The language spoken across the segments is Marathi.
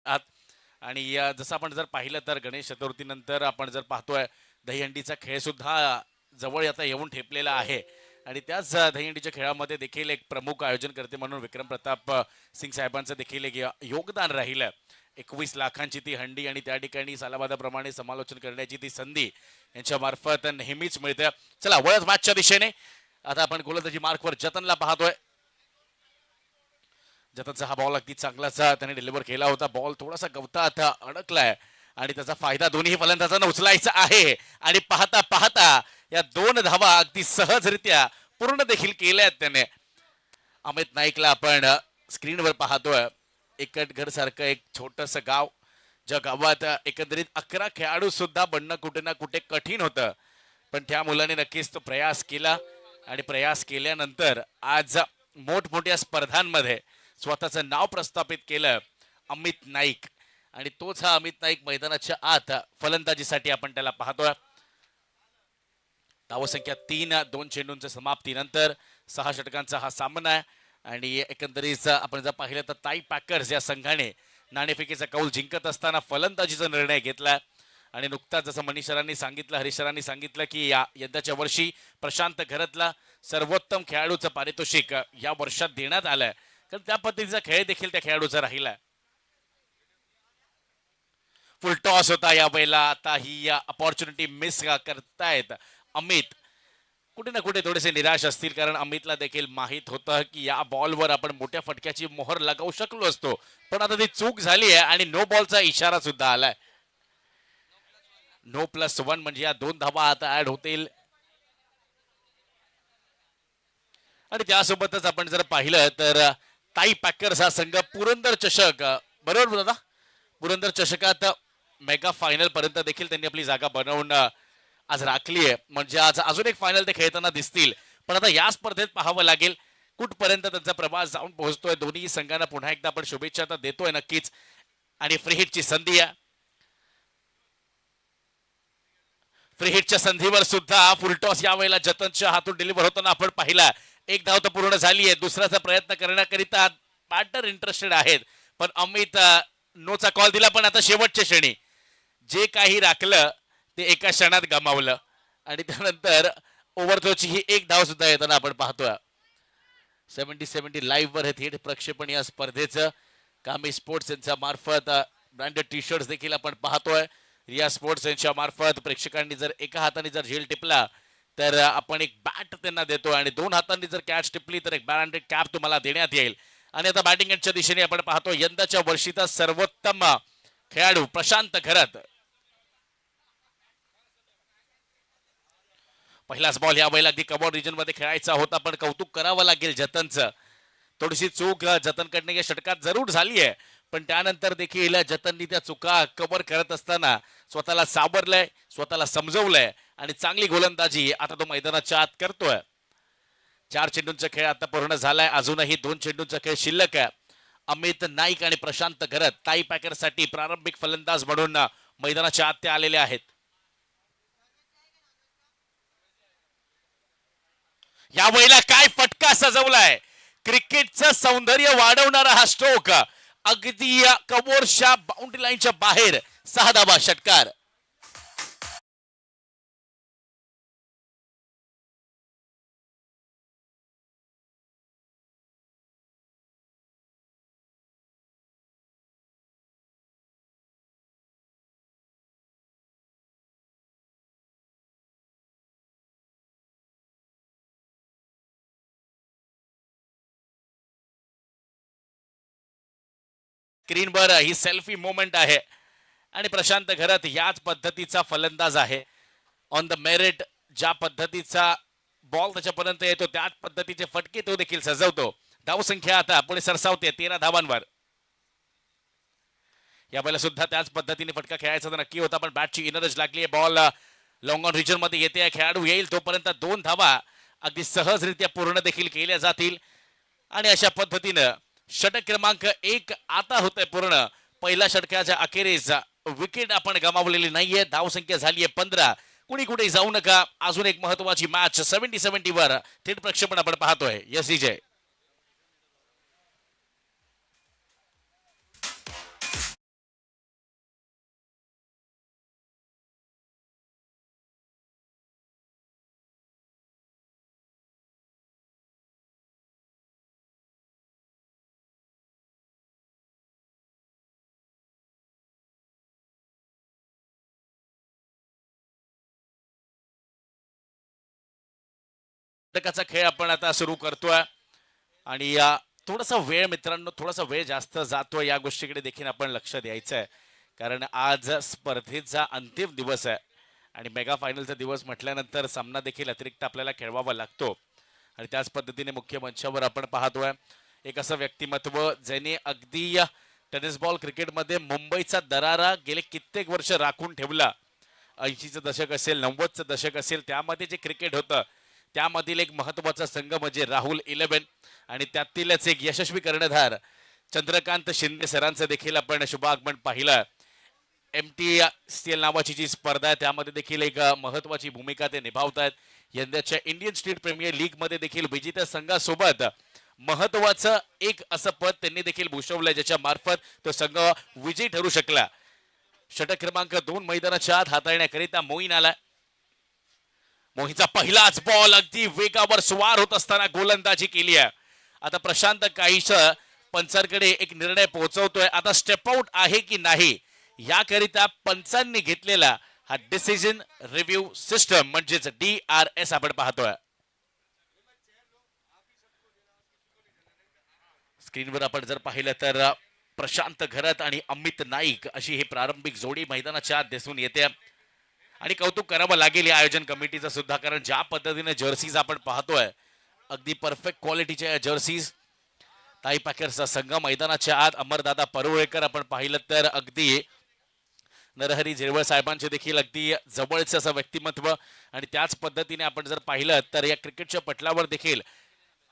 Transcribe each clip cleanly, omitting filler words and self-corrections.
आणि जसं आपण जर पाहिलं तर गणेश चतुर्थीनंतर आपण जर पाहतोय दहीहंडीचा खेळ सुद्धा जवळ आता येऊन ठेपलेला आहे. आणि त्याच दहीहंडीच्या खेळामध्ये देखील एक प्रमुख आयोजन करते म्हणून विक्रम प्रताप सिंग साहेबांचं देखील एक योगदान राहिलं. 21 लाखांची ती हंडी आणि त्या ठिकाणी सालाबादाप्रमाणे समालोचन करण्याची ती संधी यांच्या मार्फत नेहमीच मिळते. चला वळत मॅचच्या दिशेने आता आपण गोलंदाजी मार्कवर जतनला पाहतोय. जतनचा हा बॉल अगदी चांगलाच त्याने डिलिव्हर केला होता. बॉल थोडासा गवतात अडकलाय आणि त्याचा फायदा दोन्ही फलंदाजांना उचलायचा आहे. आणि पाहता पाहता या 2 धावा अगदी सहजरित्या पूर्ण देखील केल्यात त्याने. अमित नाईकला आपण स्क्रीनवर पाहतोय. एकटघर सारखं एक छोटस गाव, ज्या गावात एकंदरीत 11 खेळाडू सुद्धा बनणं कुठे ना कुठे कठीण होतं. पण त्या मुलाने नक्कीच तो प्रयास केला आणि प्रयास केल्यानंतर आज मोठमोठ्या स्पर्धांमध्ये स्वतःचं नाव प्रस्थापित केलं अमित नाईक. आणि तोच हा अमित नाईक मैदानाच्या आत फलंदाजीसाठी आपण त्याला पाहतोय. धावसंख्या 3, 2 चेंडूंच्या समाप्तीनंतर 6 षटकांचा हा सामना आहे. आणि एकंदरीत आपण जर पाहिलं तर ताई पॅकर्स या संघाने नाणेफेकीचा कौल जिंकत असताना फलंदाजीचा निर्णय घेतला. आणि नुकताच जसं मनीष सरांनी सांगितलं, हरीश सरांनी सांगितलं की यंदाच्या वर्षी प्रशांत घरतला सर्वोत्तम खेळाडूचं पारितोषिक या वर्षात देण्यात आलंय. कारण त्या पद्धतीचा खेळ देखील त्या खेळाडूचा राहिला. फुल टॉस होता या वेळेला. आता ही अपॉर्च्युनिटी मिस करतायत अमित. कुठे ना कुठे थोडेसे निराश असतील, कारण अमितला देखील माहित होतं की या बॉलवर आपण मोठ्या फटक्याची मोहर लगावू शकलो असतो. पण आता ती चूक झाली आहे आणि नो बॉलचा इशारा सुद्धा आलाय. No+1 म्हणजे या 2 धावा आता ऍड होतील. आणि त्यासोबतच आपण जर पाहिलं तर ताई पॅकर्स हा संघ पुरंदर चषक, बरोबर दादा, पुरंदर चषकात मेगा फायनल पर्यंत देखील त्यांनी आपली जागा बनवून आज राखली आहे. म्हणजे आज अजून एक फायनल ते खेळताना दिसतील. पण आता या स्पर्धेत पाहावं लागेल कुठपर्यंत त्यांचा प्रवास जाऊन पोहोचतोय. दोन्ही संघांना पुन्हा एकदा आपण शुभेच्छा तर देतोय नक्कीच. आणि फ्री हिटची संधी आहे. फ्री हिटच्या संधीवर सुद्धा फुलटॉस या वेळेला जतनच्या हातून डिलिव्हर होताना आपण पाहिला. 1 धाव तर पूर्ण झाली आहे. दुसऱ्याचा प्रयत्न करण्याकरिता बॅटर इंटरेस्टेड आहेत. पण अमित नोचा कॉल दिला. पण आता शेवटच्या क्षणी जे काही राखलं ते एका क्षणात गमावलं. आणि त्यानंतर ओव्हरथ्रोची ही 1 धाव सुद्धा येताना आपण पाहतोय. 70-70 लाईव्ह वर हे थेट प्रक्षेपण या स्पर्धेचं कामी स्पोर्ट्स यांच्या मार्फत ब्रँडेड टी शर्ट देखील आपण पाहतोय. रिया स्पोर्ट्स यांच्या मार्फत प्रेक्षकांनी जर एका हाताने जर झेल टिपला तर आपण एक बॅट त्यांना देतो. आणि 2 हातांनी जर कॅच टिपली तर एक ब्रँडेड कॅप तुम्हाला देण्यात येईल. आणि आता बॅटिंग एंडच्या दिशेने आपण पाहतो यंदाच्या वर्षीचा सर्वोत्तम खेळाडू प्रशांत घरत. पहिलाच बॉल या वेळेला अगदी कव्हर रिजन मध्ये खेळायचा होता. पण कौतुक करावं लागेल जतनचं. थोडीशी चूक जतनकडनं या षटकात जरूर झाली आहे. पण त्यानंतर देखील जतननी त्या चुका कव्हर करत असताना स्वतःला सावरलंय, स्वतःला समजवलंय आणि चांगली गोलंदाजी आता तो मैदानाच्या आत करतोय. 4 चेंडूंचा खेळ आता पूर्ण झालाय. अजूनही 2 चेंडूंचा खेळ शिल्लक आहे. अमित नाईक आणि प्रशांत घरत ताई पॅकर साठी प्रारंभिक फलंदाज म्हणून मैदानाच्या आत ते आलेले आहेत. या वेळेला काय फटका सजवलाय. क्रिकेटचं सौंदर्य वाढवणारा हा स्ट्रोक अगदी कव्हरच्या बाउंड्री लाईनच्या बाहेर. 6 धावा षटकार. स्क्रीनवर ही सेल्फी मोमेंट आहे. आणि प्रशांत घरत याच पद्धतीचा फलंदाज आहे. ऑन द मेरिट ज्या पद्धतीचा बॉल त्याच्यापर्यंत येतो त्याच पद्धतीचे फटके तो देखील सजवतो. धावसंख्या आता पुढे सरसावते 13 धावांवर. या वेळेला सुद्धा त्याच पद्धतीने फटका खेळायचा तर नक्की होता. पण बॅटची इनरच लागली आहे. बॉल लॉंग ऑन रिजन मध्ये येते. खेळाडू येईल तोपर्यंत 2 धावा अगदी सहजरित्या पूर्ण देखील केल्या जातील. आणि अशा पद्धतीनं षटक क्रमांक 1 आता होतंय पूर्ण. पहिल्या षटकाच्या अखेरीस विकेट आपण गमावलेली नाहीये. धावसंख्या झालीये 15. कुणी कुठे जाऊ नका. अजून एक महत्वाची मॅच 70-70 वर थेट प्रक्षेपण आपण पाहतोय. यस विजय. चा खेळ आपण आता सुरू करतोय आणि थोडासा वेळ मित्रांनो, थोडासा वेळ जास्त जातोय या गोष्टीकडे देखील आपण लक्ष द्यायचं आहे. कारण आज स्पर्धेचा अंतिम दिवस आहे आणि मेगा फायनलचा दिवस म्हटल्यानंतर सामना देखील अतिरिक्त आपल्याला खेळवावा लागतो. आणि त्याच पद्धतीने मुख्य मंचावर आपण पाहतोय एक असं व्यक्तिमत्व ज्याने अगदी टेनिस बॉल क्रिकेटमध्ये मुंबईचा दरारा गेले कित्येक वर्ष राखून ठेवला. 80चं दशक असेल, 90चं दशक असेल, त्यामध्ये जे क्रिकेट होतं त्यामधील एक महत्वाचा संघ म्हणजे राहुल 11 आणि त्यातीलच एक यशस्वी कर्णधार चंद्रकांत शिंदे सरांचं देखील आपण शुभागमन पाहिलं. MTCL नावाची जी स्पर्धा आहे त्यामध्ये देखील एक महत्वाची भूमिका ते निभावतात. यंदाच्या इंडियन स्टेट प्रीमियर लीग मध्ये देखील विजेत्या संघासोबत महत्वाचं एक असं पद त्यांनी देखील भूषवलं ज्याच्या मार्फत तो संघ विजयी ठरू शकला. षटक क्रमांक 2 मैदानाच्या आत हाताळण्याकरिता मोईन आला. मोहीचा पहिलाच बॉल अगदी वेगावर स्वार होत असताना गोलंदाजी केली आहे. आता प्रशांत काहीच पंचांकडे एक निर्णय पोहोचवतोय. आता स्टेप आउट आहे की नाही याकरिता पंचांनी घेतलेला हा डिसिजन रिव्ह्यू सिस्टम म्हणजेच DRS आपण पाहतोय. स्क्रीनवर आपण जर पाहिलं तर प्रशांत घरत आणि अमित नाईक अशी ही प्रारंभिक जोडी मैदानाच्या आत दिसून येते. आणि कौतुक करावं लागेल या आयोजन कमिटीचं सुद्धा, कारण ज्या पद्धतीने जर्सीज आपण पाहतोय अगदी परफेक्ट क्वालिटीच्या जर्सीज. ताई पॅकर्सचा संघ मैदानाच्या आत. अमरदादा परुळेकर आपण पाहिलं तर अगदी नरहरी झिरवळ साहेबांचे देखील अगदी जवळचं असं व्यक्तिमत्व. आणि त्याच पद्धतीने आपण जर पाहिलं तर या क्रिकेटच्या पटलावर देखील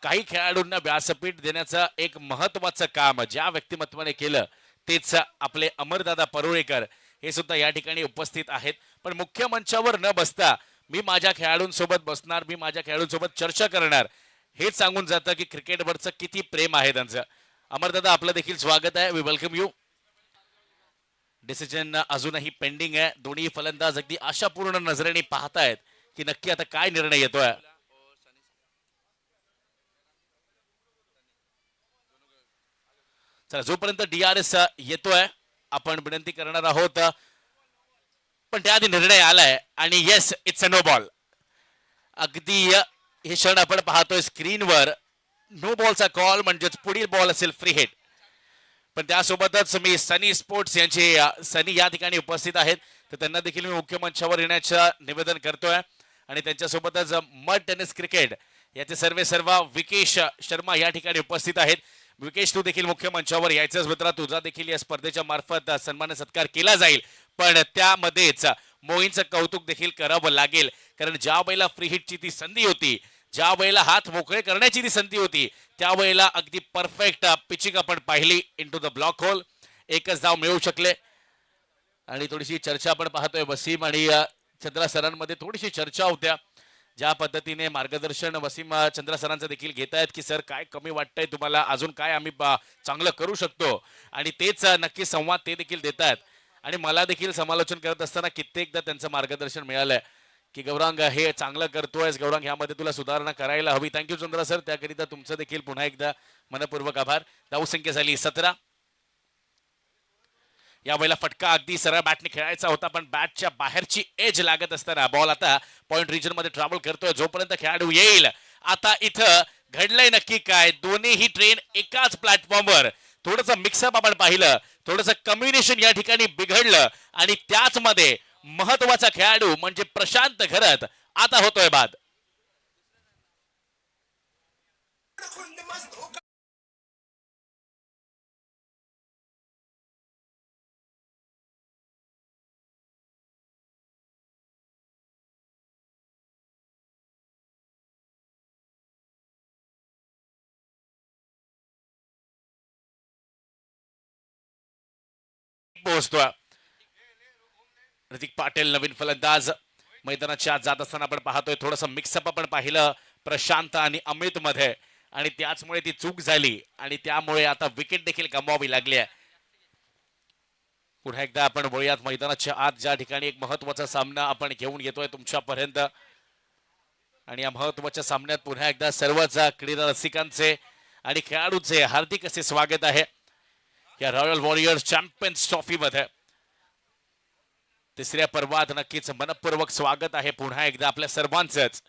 काही खेळाडूंना व्यासपीठ देण्याचं एक महत्वाचं काम ज्या व्यक्तिमत्वाने केलं तेच आपले अमरदादा परुळेकर हे सुद्धा या ठिकाणी उपस्थित आहेत. पण मुख्य मंचावर न बसता मी माझ्या खेळाडूंसोबत बसणार, मी माझ्या खेळाडूंसोबत चर्चा करणार, हेच सांगून जातं की क्रिकेटवरचं किती प्रेम आहे त्यांचं. अमरदादा आपलं देखील स्वागत आहे. We welcome you. डिसिजन अजूनही पेंडिंग आहे. दोन्ही फलंदाज अगदी आशापूर्ण नजरेने पाहतायत की नक्की आता काय निर्णय येतोय. चला, जोपर्यंत DRS येतोय आपण विनंती करणार आहोत. पण त्याआधी निर्णय आलाय आणि yes, it's a no ball. अगदी हे क्षण आपण पाहतोय स्क्रीनवर. नो बॉलचा कॉल म्हणजेच पुढील बॉल असेल फ्री हिट. पण त्यासोबतच मी सनी स्पोर्ट्स यांचे सनी या ठिकाणी उपस्थित आहेत, तर त्यांना देखील मी मुख्य मंचावर येण्याचं निवेदन करतोय. आणि त्यांच्यासोबतच मड टेनिस क्रिकेट याचे सर्व विकेश शर्मा या ठिकाणी उपस्थित आहेत. विकेश, तू देखील मुख्य मंचावर यायचंच मित्रा. तुझा देखील या स्पर्धेच्या मार्फत सन्मान सत्कार केला जाईल. पण त्यामध्येच मोहींचं कौतुक देखील करावं लागेल, कारण ज्या वेळेला फ्री हिटची ती संधी होती, ज्या वेळेला हात मोकळे करण्याची ती संधी होती, त्यावेळेला अगदी परफेक्ट पिचिंग आपण पाहिली इनटू द ब्लॉक होल. एकच धाव मिळवू शकले. आणि थोडीशी चर्चा आपण पाहतोय वसीम आणि चंद्रा सरांमध्ये थोडीशी चर्चा होत्या. ज्या पद्धतीने मार्गदर्शन वसीम चंद्रा सरांचं देखील घेत आहेत की सर काय कमी वाटतंय तुम्हाला, अजून काय आम्ही चांगलं करू शकतो, आणि तेच नक्की संवाद ते देखील देत आहेत. आणि मला देखील समालोचन करत असताना कित्येकदा त्यांचं मार्गदर्शन मिळालंय की गौरांग हे चांगलं करतोयस, गौरांग ह्यामध्ये तुला सुधारणा करायला हवी. थँक्यू चंद्रा सर, त्याकरिता तुमचं देखील पुन्हा एकदा मनपूर्वक आभार. धावसंख्या झाली 17. यावेळेला फटका अगदी सरळ बॅटने खेळायचा होता, पण बॅटच्या बाहेरची एज लागत असताना बॉल आता पॉइंट रिजन मध्ये ट्रॅव्हल करतोय. जोपर्यंत खेळाडू येईल, आता इथं घडलंय नक्की काय. दोन्हीही ट्रेन एकाच प्लॅटफॉर्मवर. थोडंसं मिक्सअप आपण पाहिलं, थोडंसं कम्युनिकेशन या ठिकाणी बिघडलं आणि त्याच मध्ये महत्वाचा खेळाडू म्हणजे प्रशांत घरत आता होतोय बाद. पोहोचतोय ऋतिक पाटील, नवीन फलंदाज. मैदानाच्या आत जात असताना आपण पाहतोय थोडंसं मिक्सअप आपण पाहिलं प्रशांत आणि अमित मध्ये, आणि त्याचमुळे ती चूक झाली आणि त्यामुळे आता विकेट देखील गमवावी लागली आहे. पुन्हा एकदा आपण वळूयात मैदानाच्या आत, ज्या ठिकाणी एक महत्वाचा सामना आपण घेऊन येतोय तुमच्यापर्यंत. आणि या महत्वाच्या सामन्यात पुन्हा एकदा सर्वच क्रीडा रसिकांचे आणि खेळाडूंचे हार्दिक असे स्वागत आहे या रॉयल वॉरियर्स चॅम्पियन्स ट्रॉफी मध्ये. तिसऱ्या पर्वात नक्कीच मनपूर्वक स्वागत आहे पुन्हा एकदा आपल्या सर्वांचंच.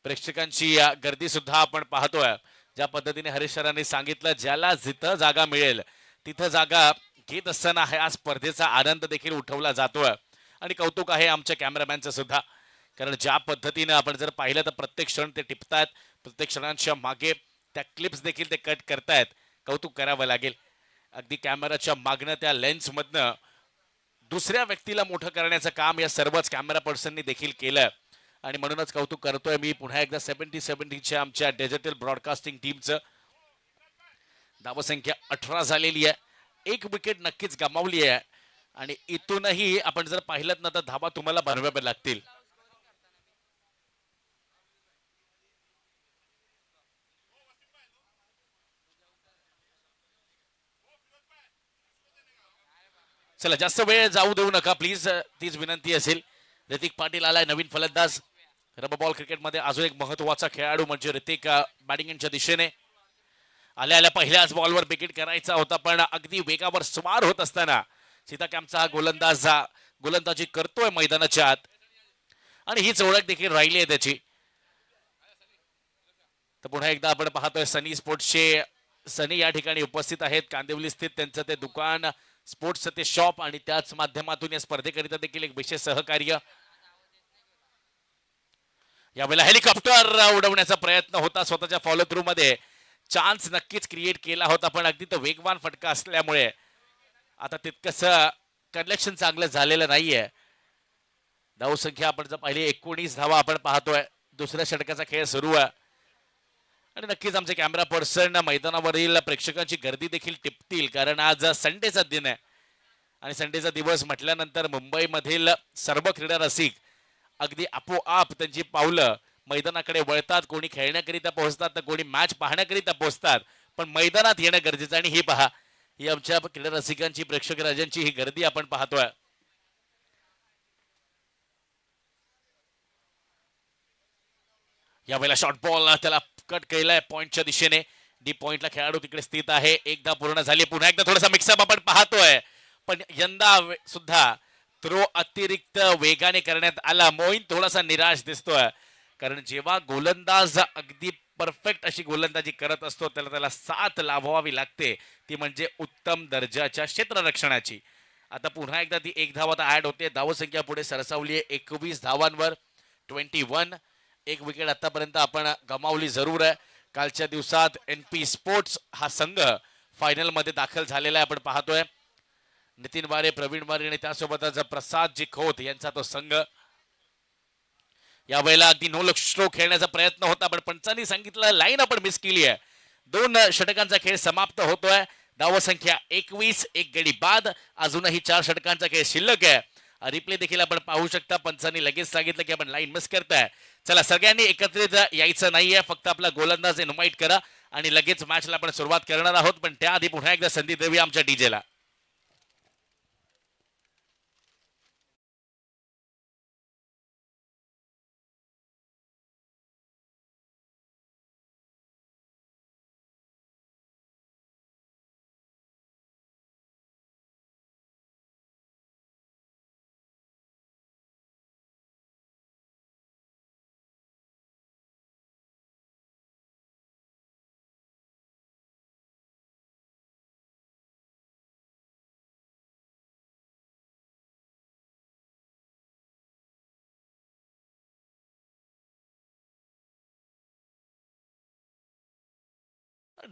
प्रेक्षकांची गर्दी सुद्धा आपण पाहतोय. ज्या पद्धतीने हरीश सरांनी सांगितलं, ज्याला जिथं जागा मिळेल तिथं जागा घेत असताना हा स्पर्धेचा आनंद देखील उठवला जातोय. आणि कौतुक आहे आमच्या कॅमेरामॅनचं सुद्धा, कारण ज्या पद्धतीनं आपण जर पाहिलं तर प्रत्येक क्षण ते टिपतायत, प्रत्येक क्षणांच्या मागे त्या क्लिप्स देखील ते कट करतायत. कौतुक करावं लागेल. अगदी कॅमेराच्या मागणं त्या लेन्समधनं दुसऱ्या व्यक्तीला मोठं करण्याचं काम या सर्वच कॅमेरा पर्सननी देखील केलं. आणि म्हणूनच कौतुक करतोय मी पुन्हा एकदा 70-70च्या आमच्या डिजिटल ब्रॉडकास्टिंग टीमचं. धावसंख्या 18 झालेली आहे. एक विकेट नक्कीच गमावली आहे आणि इथूनही आपण जर पाहिलं ना तर धावा तुम्हाला बनवाव्या लागतील. चला जास्त वेळ जाऊ देऊ नका प्लीज, तीच विनंती असेल. ऋतिक पाटील आलाय नवीन फलंदाज. रबर बॉल क्रिकेटमध्ये अजून एक महत्वाचा खेळाडू म्हणजे ऋतिक बॅटिंगच्या दिशेने आल्या पहिल्याच बॉलवर विकेट करायचा होता, पण अगदी वेगावर स्वार होत असताना सीता कॅम्पचा हा गोलंदाज गोलंदाजी करतोय मैदानाच्या आत. आणि हीच ओळख देखील राहिली आहे त्याची. तर पुन्हा एकदा आपण पाहतोय सनी स्पोर्ट्सचे सनी या ठिकाणी उपस्थित आहेत. कांदिवली स्थित त्यांचं ते दुकान, स्पोर्ट्सचं ते शॉप आणि त्याच माध्यमातून या स्पर्धेकरिता देखील एक विशेष सहकार्य. यावेळेला हेलिकॉप्टर उडवण्याचा प्रयत्न होता स्वतःच्या फॉलो थ्रू मध्ये. चान्स नक्कीच क्रिएट केला होता, पण अगदी तो वेगवान फटका असल्यामुळे आता तितकंस कनेक्शन चांगलं झालेलं नाहीये. धावसंख्या आपण जर पाहिली 19 धावा आपण पाहतोय. दुसऱ्या षटकाचा खेळ सुरू आहे आणि नक्कीच आमचे कॅमेरा पर्सन मैदानावरील प्रेक्षकांची गर्दी देखील टिपतील, कारण आज संडेचा दिन आहे. आणि संडेचा दिवस म्हटल्यानंतर मुंबईमधील सर्व क्रीडा रसिक अगदी आपोआप त्यांची पावलं मैदानाकडे वळतात. कोणी खेळण्याकरिता पोहोचतात तर कोणी मॅच पाहण्याकरिता पोहोचतात, पण मैदानात येणं गरजेचं. आणि ही पहा, ही आमच्या क्रीडा रसिकांची, प्रेक्षक राजांची ही गर्दी आपण पाहतोय. यावेळेला शॉर्ट बॉल त्याला कट केलाय पॉइंटच्या दिशेने. डी पॉइंटला खेळाडू तिकडे स्थित आहे. एकदा पूर्ण झाली, पुन्हा एकदा थोडासा मिक्सअप आपण पाहतोय, पण यंदा सुद्धा थ्रो अतिरिक्त वेगाने करण्यात आला. मोईन थोडासा निराश दिसतोय, कारण जेव्हा गोलंदाज अगदी परफेक्ट अशी गोलंदाजी करत असतो त्याला साथ लाभवावी लागते, ती म्हणजे उत्तम दर्जाच्या क्षेत्ररक्षणाची. आता पुन्हा एकदा ती एक धाव आता ऍड होते. धावसंख्या पुढे सरसावली आहे 21 धावांवर 21. एक विकेट आतापर्यंत आपण गमावली जरूर आहे. कालच्या दिवसात NP स्पोर्ट्स हा संघ फायनल मध्ये दाखल झालेला आहे आपण पाहतोय. नितीन वारे, प्रवीण वारे आणि त्यासोबतच प्रसाद जी खोत यांचा तो संघ. यावेळेला अगदी नो लक्ष स्ट्रोक खेळण्याचा प्रयत्न होता, पण पंचांनी सांगितलं लाईन आपण मिस केली आहे. 2 षटकांचा खेळ समाप्त होतोय. धावसंख्या 21, एक गडी बाद. अजूनही 4 षटकांचा खेळ शिल्लक आहे. रिप्ले देखील आपण पाहू शकता. पंचांनी लगेच सांगितलं की आपण लाईन मिस करताय. चला सगळ्यांनी एकत्रित यायचं नाहीये, फक्त आपला गोलंदाज इन्व्हाइट करा आणि लगेच मॅचला आपण सुरुवात करणार आहोत. पण त्याआधी पुन्हा एकदा संधी देऊया आमच्या डीजेला.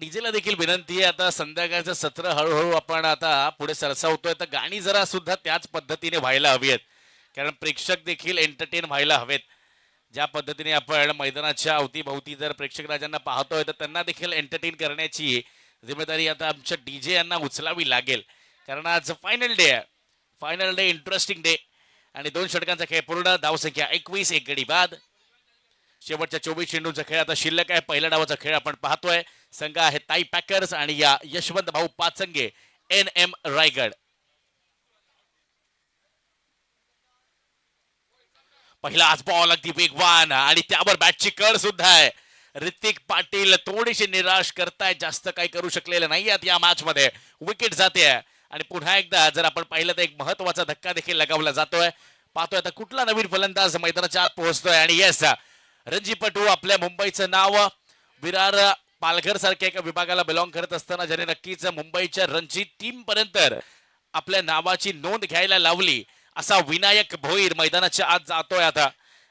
डीजेला देखील विनंती आहे, आता संध्याकाळचं सत्र हळूहळू आपण आता पुढे सरसावतोय, तर गाणी जरा सुद्धा त्याच पद्धतीने व्हायला हवी आहेत, कारण प्रेक्षक देखील एंटरटेन व्हायला हवेत. ज्या पद्धतीने आपण मैदानाच्या अवतीभवती जर प्रेक्षक राजांना पाहतोय तर त्यांना देखील एंटरटेन करण्याची जिम्मेदारी आता आमच्या डीजे यांना उचलावी लागेल, कारण आज फायनल डे आहे. Final day, interesting day. आणि 2 षटकांचा खेळ पूर्ण. धावसंख्या 21, एक गडी बाद. शेवटच्या 24 चेंडूंचा खेळ आता शिल्लक आहे. पहिल्या डावाचा खेळ आपण पाहतोय. संघ आहे ताई पॅकर्स आणि या यशवंत भाऊ पाचंगे NM रायगड. पहिला आज बॉल अगदी वेगवान आणि त्यावर बॅटची कड सुद्धा आहे. ऋतिक पाटील थोडीशी निराश करताय, जास्त काही करू शकलेले नाही आहेत या मॅच मध्ये. विकेट जाते आणि पुन्हा एकदा जर आपण पाहिलं तर एक महत्वाचा धक्का देखील लगावला जातोय. पाहतोय आता कुठला नवीन फलंदाज मैदानाच्या आत पोहोचतोय आणि येस, रणजीपटू आपल्या मुंबईचं नाव विरार पालघर सारख्या एका विभागाला बिलॉंग करत असताना ज्याने नक्कीच मुंबईच्या रणजी टीम पर्यंत आपल्या नावाची नोंद घ्यायला लावली असा विनायक भोईर मैदानाच्या आत जातोय आता.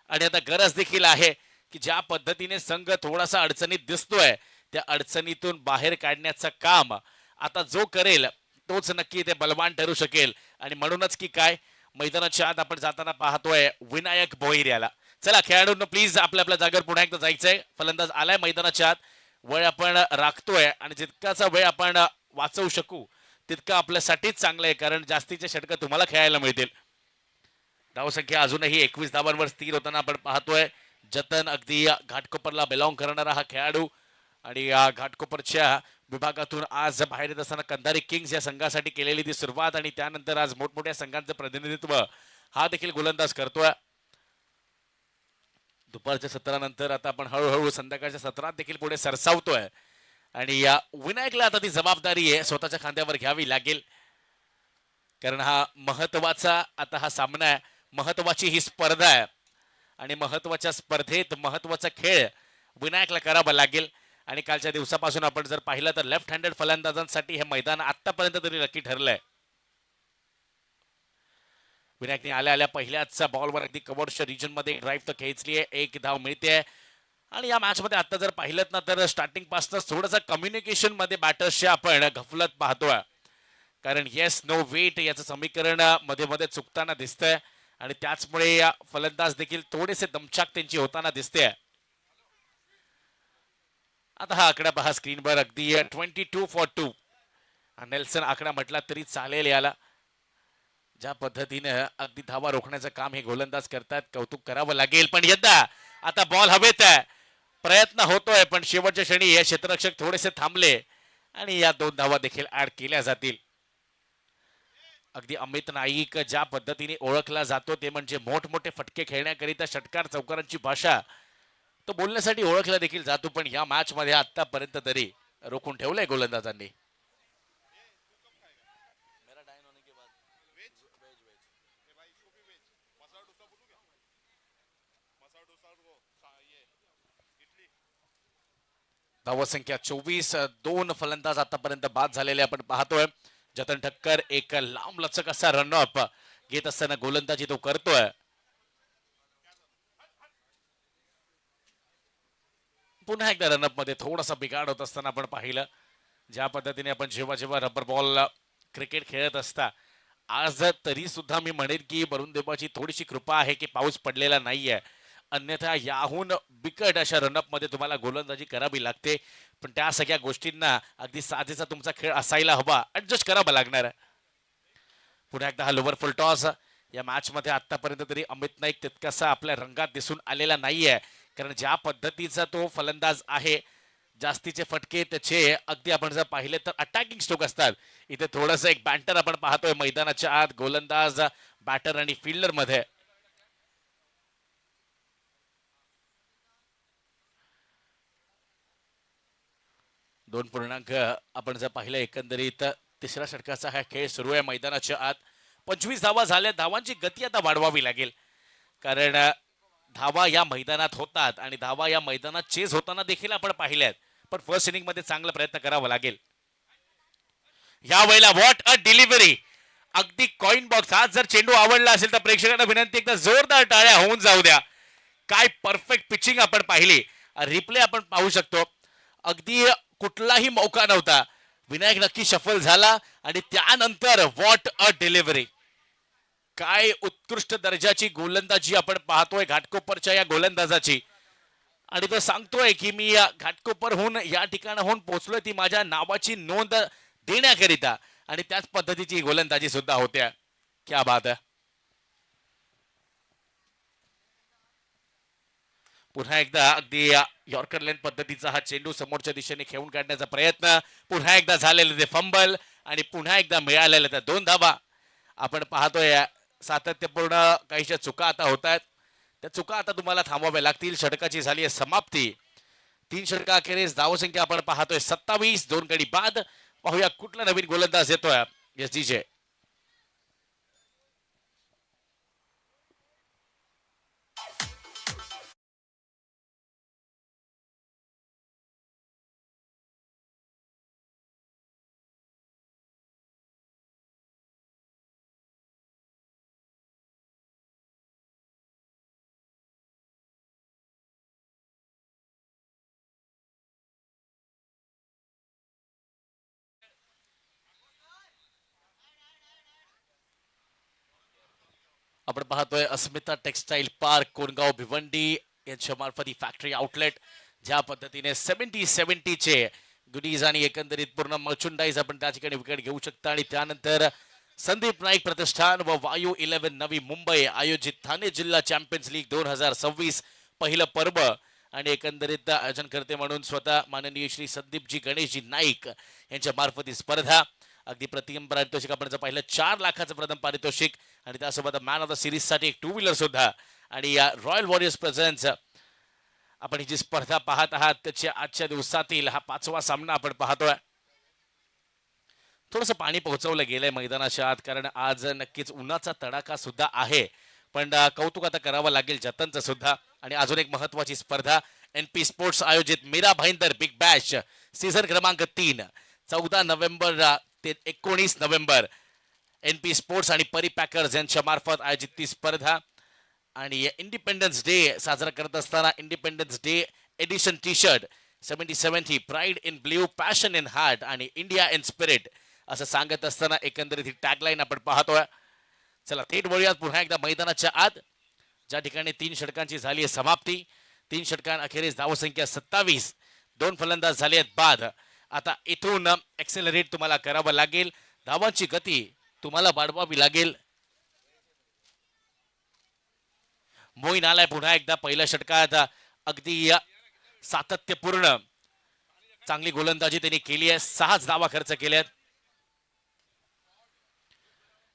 आणि आता गरज देखील आहे की ज्या पद्धतीने संघ थोडासा अडचणीत दिसतोय त्या अडचणीतून बाहेर काढण्याचं काम आता जो करेल तोच नक्की ते बलवान ठरू शकेल. आणि म्हणूनच की काय मैदानाच्या आत आपण जाताना पाहतोय विनायक भोईर याला. चला खेळाडूंना प्लीज आपल्या आपल्या जागेवर पुन्हा एकदा जायचंय. फलंदाज आलाय मैदानाच्या आत. वेळ आपण राखतोय आणि जितकाचा वेळ आपण वाचवू शकू तितकं आपल्यासाठीच चांगलं आहे कारण जास्तीचे षटकं तुम्हाला खेळायला मिळतील. धावसंख्या अजूनही 21 धावांवर स्थिर होताना आपण पाहतोय. जतन अगदी घाटकोपरला बिलॉंग करणारा हा खेळाडू आणि या घाटकोपरच्या विभागातून आज बाहेर येत असताना कंधारी किंग्स या संघासाठी केलेली ती सुरुवात आणि त्यानंतर आज मोठमोठ्या संघांचं प्रतिनिधित्व हा देखील गोलंदाज करतोय. दुपारच्या सत्रानंतर आता आपण हळूहळू संध्याकाळच्या सत्रात देखील पुढे सरसावतोय आणि या विनायकला आता ती जबाबदारी आहे स्वतःच्या खांद्यावर घ्यावी लागेल कारण हा महत्वाचा आता हा सामना आहे. महत्वाची ही स्पर्धा आहे आणि महत्वाच्या स्पर्धेत महत्वाचा खेळ विनायकला करावा लागेल. आणि कालच्या दिवसापासून आपण जर पाहिलं तर लेफ्ट हँडेड फलंदाजांसाठी हे मैदान आतापर्यंत तरी नक्की ठरलंय. विनायकने आल्या आल्या पहिल्याच बॉलवर अगदी कव्हरच्या रिजन मध्ये ड्राईव्ह तर खेचली आहे. 1 धाव मिळते आणि या मॅच मध्ये आता जर पाहिलं ना तर स्टार्टिंग पासून थोडंसं कम्युनिकेशन मध्ये बॅटर्सच्या आपण गफलत पाहतोय कारण येस नो वेट याचं समीकरण मध्ये मध्ये चुकताना दिसतंय आणि त्याचमुळे फलंदाज देखील थोडेसे दमछाक त्यांची होताना दिसते. आता हा आकडा पहा स्क्रीनवर अगदी 22 for 2. नेल्सन आकडा म्हटला तरी चालेल याला. ज्या पद्धतीने अगदी धावा रोखण्याचं काम हे गोलंदाज करतात कौतुक करावं लागेल. पण यदा आता बॉल हवेत आहे प्रयत्न होतोय पण शेवटच्या क्षणी हे क्षेत्ररक्षक थोडेसे थांबले आणि या 2 धावा देखील ऍड केल्या जातील. अगदी अमित नाईक ज्या पद्धतीने ओळखला जातो ते म्हणजे मोठमोठे फटके खेळण्याकरिता षटकार चौकारांची भाषा तो बोलण्यासाठी ओळखला देखील जातो. पण या मॅच मध्ये आतापर्यंत तरी रोखून ठेवलंय गोलंदाजांनी. धावसंख्या 24. 2 फलंदाज आतापर्यंत बाद झालेले आपण पाहतोय. जतन ठक्कर एक लांब लचक असा रनअप घेत असताना गोलंदाजी तो करतोय. पुन्हा एकदा रनअप मध्ये थोडासा बिघाड होत असताना आपण पाहिलं ज्या पद्धतीने आपण जेव्हा जेव्हा रबर बॉल क्रिकेट खेळत असता आज तरी सुद्धा मी म्हणेन की वरुण देवाची थोडीशी कृपा आहे की पाऊस पडलेला नाहीये. अन्यथा याहून बिकट अशा रनअप मध्ये तुम्हाला गोलंदाजी करावी लागते. पण त्या सगळ्या गोष्टींना अगदी साजेसा तुमचा खेळ असायला हवा ऍडजस्ट करावा लागणार आहे. पुन्हा एकदा हा लोवर फुल टॉस या मॅच मध्ये आतापर्यंत तरी अमित नाईक तितकासा आपल्या रंगात दिसून आलेला नाहीये कारण ज्या पद्धतीचा तो फलंदाज आहे जास्तीचे फटके त्याचे अगदी आपण जर पाहिले तर अटॅकिंग स्ट्रोक असतात. इथे थोडस एक बॅटर आपण पाहतोय मैदानाच्या आत गोलंदाज बॅटर आणि फिल्डर मध्ये. दोन पूर्णांक आपण जर पाहिलं एकंदरीत तिसऱ्या षटकाचा हा खेळ सुरू आहे मैदानाच्या आत. 25 धावा झाल्या. धावांची गती आता वाढवावी लागेल कारण धावा या मैदानात होतात आणि धावा या मैदानात चेज होताना देखील आपण पाहिल्यात. पण फर्स्ट इनिंग मध्ये चांगला प्रयत्न करावा लागेल. या वेळेला व्हॉट अ डिलिव्हरी अगदी कॉइन बॉक्स. आज जर चेंडू आवडला असेल तर प्रेक्षकांना विनंती एकदा जोरदार टाळ्या होऊन जाऊ द्या. काय परफेक्ट पिचिंग आपण पाहिली. रिप्ले आपण पाहू शकतो. अगदी कुठलाही मौका नव्हता. विनायक नक्की सफल झाला आणि त्यानंतर व्हॉट अ डिलिव्हरी. काय उत्कृष्ट दर्जाची गोलंदाजी आपण पाहतोय घाटकोपरच्या या गोलंदाजाची. आणि तो सांगतोय की मी या घाटकोपरहून या ठिकाणाहून पोहोचलोय ती माझ्या नावाची नोंद देण्याकरिता आणि त्याच पद्धतीची गोलंदाजी सुद्धा होत्या. क्या बात आहे. पुन्हा एकदा अगदी यॉर्कर लेन पद्धतीचा हा चेंडू समोरच्या दिशेने खेळून काढण्याचा प्रयत्न. पुन्हा एकदा झालेले ते फंबल आणि पुन्हा एकदा मिळालेल्या त्या 2 धावा आपण पाहतोय. सातत्यपूर्ण काहीशा चुका आता होत आहेत. त्या चुका आता तुम्हाला थांबवाव्या लागतील. षटकाची झाली आहे समाप्ती. 3 षटकाखेरीज धावसंख्या आपण पाहतोय 27. 2 गडी बाद. पाहूया कुठला नवीन गोलंदाज येतोय. एस जी आपण पाहतोय अस्मिता टेक्सटाईल पार्क कोणगाव भिवंडी यांच्या मार्फत ही फॅक्टरी आउटलेट ज्या पद्धतीने 70-70चे गुडीज आणि एकंदरीत पूर्ण मर्चंडाईज आपण त्या ठिकाणी विकत घेऊ शकता आणि त्यानंतर संदीप नाईक प्रतिष्ठान व वायू 11 नवी मुंबई आयोजित ठाणे जिल्हा चॅम्पियन्स लीग 2026 पहिलं पर्व आणि एकंदरीत आयोजन करते म्हणून स्वतः माननीय श्री संदीपजी गणेशजी नाईक यांच्या मार्फत ही स्पर्धा अगदी प्रतिम पारितोषिक आपण जर पाहिलं 4 लाखाचं प्रथम पारितोषिक आणि त्यासोबत मॅन ऑफ द सिरीज साठी एक 2 व्हीलर सुद्धा आणि या रॉयल वॉरियर्स प्रेझेंट्स आपण ही जी स्पर्धा पाहत आहात त्याच्या आजच्या दिवसातील हा 5वा सामना आपण पाहतोय. थोडंसं पाणी पोहोचवलं गेलंय मैदानाच्या आत कारण आज नक्कीच उन्हाचा तडाखा सुद्धा आहे पण कौतुक आता करावं लागेल जतनचं सुद्धा. आणि अजून एक महत्वाची स्पर्धा एनपी स्पोर्ट्स आयोजित Mira Bhayandar big bash season क्रमांक 3 14 नोव्हेंबर ते 19 नोव्हेंबर एनपी स्पोर्ट्स आणि परी पॅकर्स यांच्या मार्फत आयोजित ती स्पर्धा आणि इंडिपेंडन्स डे साजरा करत असताना independence day edition T shirt 70-70 pride in blue passion in heart आणि इंडिया इन स्पिरिट असं सांगत असताना एकंदरीत ही टॅगलाईन आपण पाहतोय. चला थेट वळूयात पुन्हा एकदा मैदानाच्या आत ज्या ठिकाणी 3 षटकांची झाली आहे समाप्ती. 3 षटकांअखेरीस धावसंख्या 27 2 फलंदाज झाले आहेत बाद. आता इथून एक्सेलरेट तुम्हाला करावं लागेल धावांची गती तुम्हाला वाढवावी लागेल. मोईन आलाय पुन्हा एकदा पहिल्या षटकात अगदी सातत्यपूर्ण चांगली गोलंदाजी त्यांनी केली आहे 6 धावा खर्च केल्यात.